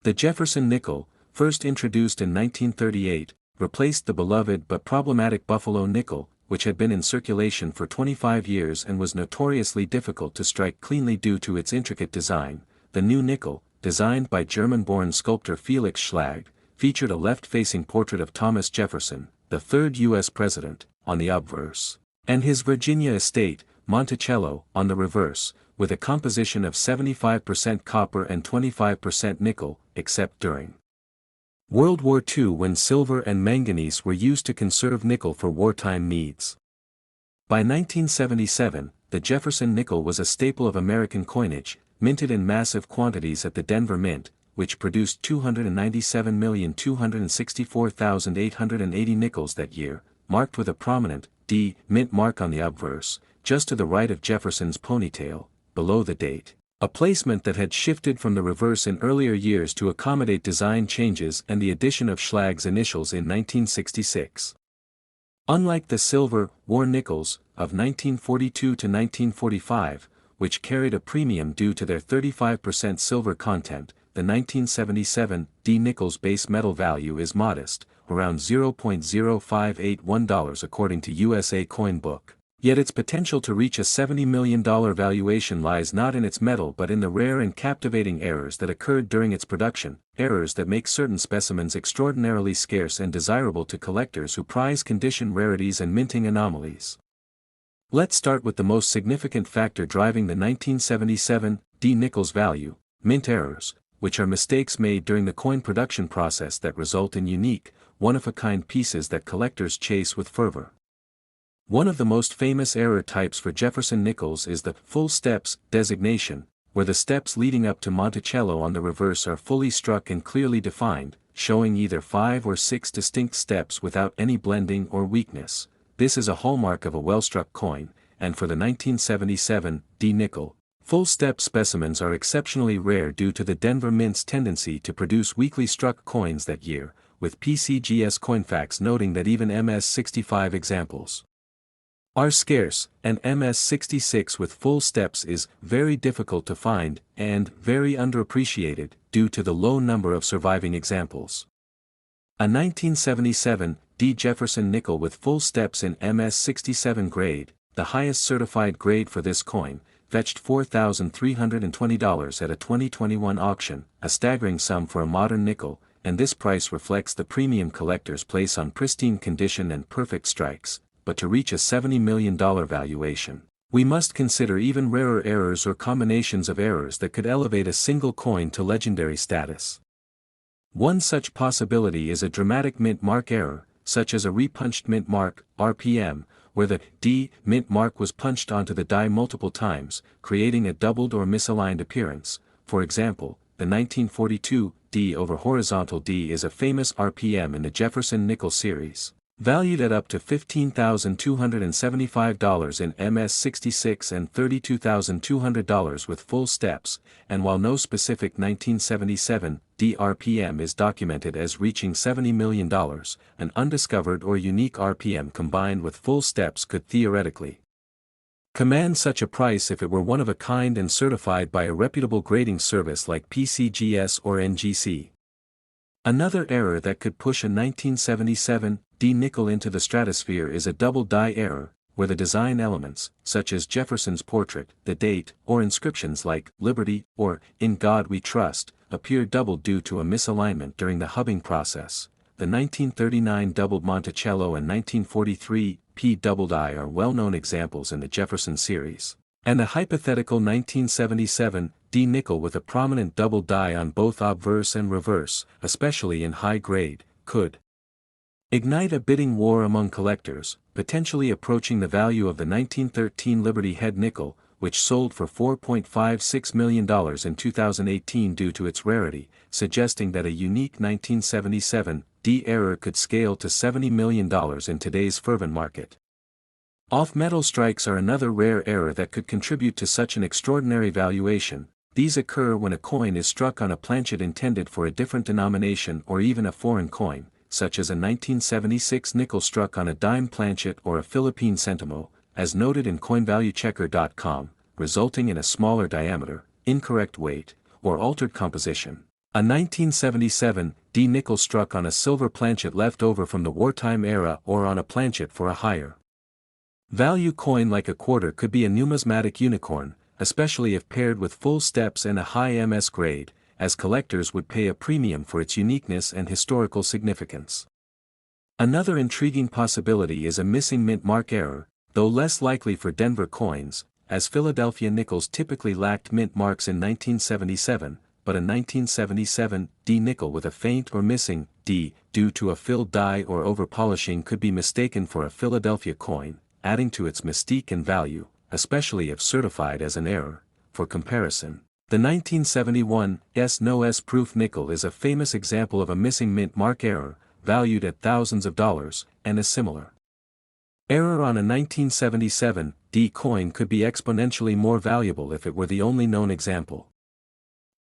A: The Jefferson nickel, first introduced in 1938, replaced the beloved but problematic Buffalo nickel, which had been in circulation for 25 years and was notoriously difficult to strike cleanly due to its intricate design. The new nickel, designed by German-born sculptor Felix Schlag, featured a left-facing portrait of Thomas Jefferson, the third U.S. president, on the obverse, and his Virginia estate, Monticello, on the reverse, with a composition of 75% copper and 25% nickel, except during World War II when silver and manganese were used to conserve nickel for wartime needs. By 1977, the Jefferson nickel was a staple of American coinage, minted in massive quantities at the Denver Mint, which produced 297,264,880 nickels that year, marked with a prominent D mint mark on the obverse, just to the right of Jefferson's ponytail, below the date. A placement that had shifted from the reverse in earlier years to accommodate design changes and the addition of Schlag's initials in 1966. Unlike the silver, war nickels, of 1942 to 1945, which carried a premium due to their 35% silver content, the 1977 D nickel's base metal value is modest, around $0.0581 according to USA Coin Book. Yet its potential to reach a $70 million valuation lies not in its metal but in the rare and captivating errors that occurred during its production, errors that make certain specimens extraordinarily scarce and desirable to collectors who prize condition rarities and minting anomalies. Let's start with the most significant factor driving the 1977 D nickel's value, mint errors, which are mistakes made during the coin production process that result in unique, one-of-a-kind pieces that collectors chase with fervor. One of the most famous error types for Jefferson nickels is the full steps designation, where the steps leading up to Monticello on the reverse are fully struck and clearly defined, showing either 5 or 6 distinct steps without any blending or weakness. This is a hallmark of a well-struck coin, and for the 1977 D nickel, full step specimens are exceptionally rare due to the Denver Mint's tendency to produce weakly struck coins that year, with PCGS Coinfax noting that even MS65 examples are scarce, and MS66 with full steps is very difficult to find and very underappreciated due to the low number of surviving examples. A 1977 D Jefferson nickel with full steps in MS67 grade, the highest certified grade for this coin, fetched $4,320 at a 2021 auction, a staggering sum for a modern nickel, and this price reflects the premium collectors place on pristine condition and perfect strikes. But to reach a $70 million valuation, we must consider even rarer errors or combinations of errors that could elevate a single coin to legendary status. One such possibility is a dramatic mint mark error, such as a repunched mint mark, RPM, where the D mint mark was punched onto the die multiple times, creating a doubled or misaligned appearance. For example, the 1942 D over horizontal D is a famous RPM in the Jefferson nickel series, valued at up to $15,275 in MS66 and $32,200 with full steps, and while no specific 1977 D RPM is documented as reaching $70 million, an undiscovered or unique RPM combined with full steps could theoretically command such a price if it were one of a kind and certified by a reputable grading service like PCGS or NGC. Another error that could push a 1977 D nickel into the stratosphere is a double die error, where the design elements, such as Jefferson's portrait, the date, or inscriptions like "Liberty" or "In God We Trust," appear doubled due to a misalignment during the hubbing process. The 1939 doubled Monticello and 1943 P doubled I are well-known examples in the Jefferson series, and a hypothetical 1977 D nickel with a prominent double die on both obverse and reverse, especially in high grade, could ignite a bidding war among collectors, potentially approaching the value of the 1913 Liberty Head nickel, which sold for $4.56 million in 2018 due to its rarity, suggesting that a unique 1977 D error could scale to $70 million in today's fervent market. Off-metal strikes are another rare error that could contribute to such an extraordinary valuation. These occur when a coin is struck on a planchet intended for a different denomination or even a foreign coin, such as a 1976 nickel struck on a dime planchet or a Philippine centimo, as noted in CoinValueChecker.com, resulting in a smaller diameter, incorrect weight, or altered composition. A 1977 D nickel struck on a silver planchet left over from the wartime era or on a planchet for a higher value coin like a quarter could be a numismatic unicorn, especially if paired with full steps and a high MS grade, as collectors would pay a premium for its uniqueness and historical significance. Another intriguing possibility is a missing mint mark error, though less likely for Denver coins, as Philadelphia nickels typically lacked mint marks in 1977, but a 1977 D nickel with a faint or missing D due to a filled die or over-polishing could be mistaken for a Philadelphia coin, adding to its mystique and value, especially if certified as an error. For comparison, the 1971 S-No-S proof nickel is a famous example of a missing mint mark error, valued at thousands of dollars, and a similar error on a 1977 D coin could be exponentially more valuable if it were the only known example.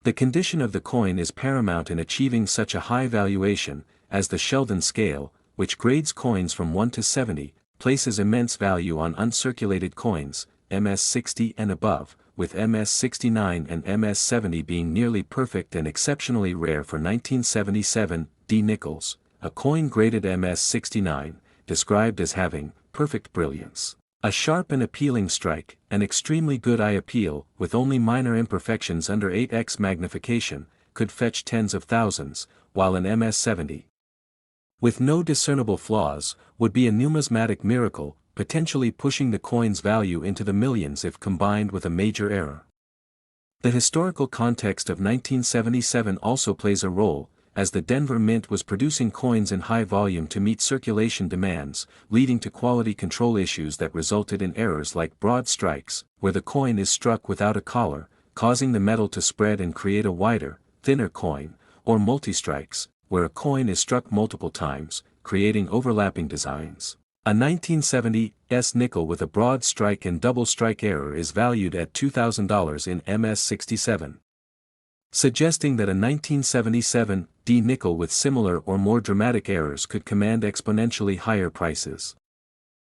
A: The condition of the coin is paramount in achieving such a high valuation, as the Sheldon scale, which grades coins from 1 to 70, places immense value on uncirculated coins, MS60 and above, with MS69 and MS70 being nearly perfect and exceptionally rare for 1977 D nickels, a coin graded MS69, described as having perfect brilliance, a sharp and appealing strike, an extremely good eye appeal, with only minor imperfections under 8x magnification, could fetch tens of thousands, while an MS70, with no discernible flaws, would be a numismatic miracle, potentially pushing the coin's value into the millions if combined with a major error. The historical context of 1977 also plays a role, as the Denver Mint was producing coins in high volume to meet circulation demands, leading to quality control issues that resulted in errors like broad strikes, where the coin is struck without a collar, causing the metal to spread and create a wider, thinner coin, or multi-strikes, where a coin is struck multiple times, creating overlapping designs. A 1970s nickel with a broad strike and double strike error is valued at $2,000 in MS-67. Suggesting that a 1977 D nickel with similar or more dramatic errors could command exponentially higher prices.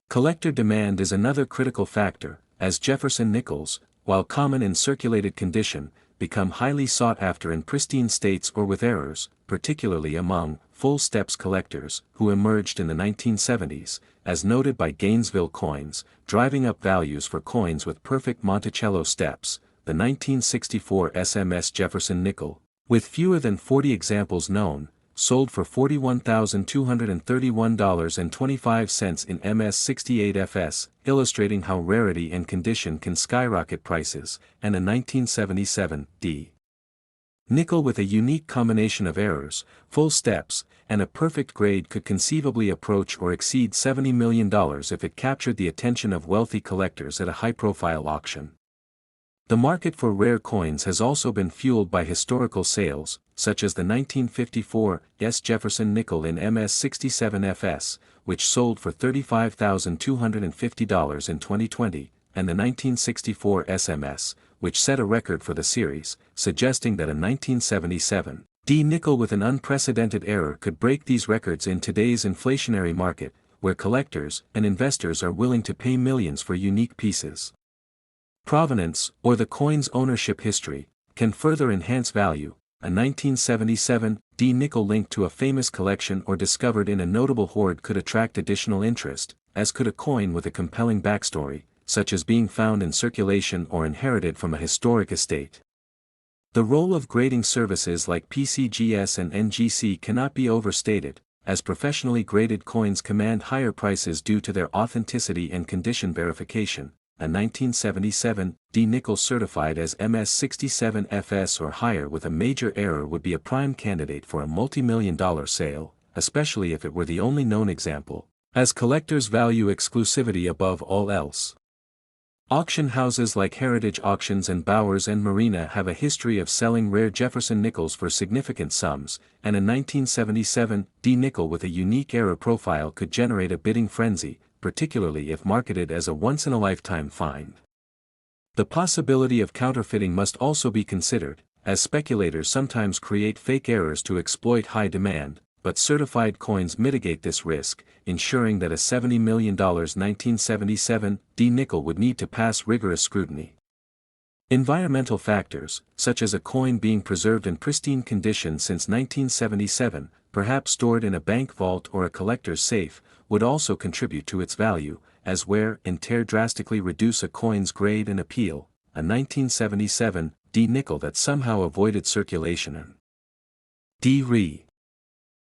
A: Collector demand is another critical factor, as Jefferson nickels, while common in circulated condition, become highly sought after in pristine states or with errors, particularly among full steps collectors, who emerged in the 1970s, as noted by Gainesville Coins, driving up values for coins with perfect Monticello steps. The 1964 SMS Jefferson nickel, with fewer than 40 examples known, sold for $41,231.25 in MS-68 illustrating how rarity and condition can skyrocket prices, and a 1977 D nickel with a unique combination of errors, full steps, and a perfect grade could conceivably approach or exceed $70 million if it captured the attention of wealthy collectors at a high-profile auction. The market for rare coins has also been fueled by historical sales, such as the 1954 S. Jefferson nickel in MS-67 FS, which sold for $35,250 in 2020, and the 1964 SMS, which set a record for the series, suggesting that a 1977 D nickel with an unprecedented error could break these records in today's inflationary market, where collectors and investors are willing to pay millions for unique pieces. Provenance, or the coin's ownership history, can further enhance value. A 1977 D nickel linked to a famous collection or discovered in a notable hoard could attract additional interest, as could a coin with a compelling backstory, such as being found in circulation or inherited from a historic estate. The role of grading services like PCGS and NGC cannot be overstated, as professionally graded coins command higher prices due to their authenticity and condition verification. A 1977 D nickel certified as MS-67 FS or higher with a major error would be a prime candidate for a multi-million-dollar sale, especially if it were the only known example, as collectors value exclusivity above all else. Auction houses like Heritage Auctions and Bowers and Marina have a history of selling rare Jefferson nickels for significant sums, and a 1977 D nickel with a unique error profile could generate a bidding frenzy, particularly if marketed as a once-in-a-lifetime find. The possibility of counterfeiting must also be considered, as speculators sometimes create fake errors to exploit high demand, but certified coins mitigate this risk, ensuring that a $70 million 1977 D nickel would need to pass rigorous scrutiny. Environmental factors, such as a coin being preserved in pristine condition since 1977, perhaps stored in a bank vault or a collector's safe, would also contribute to its value, as wear and tear drastically reduce a coin's grade and appeal. A 1977 D nickel that somehow avoided circulation and D. Re.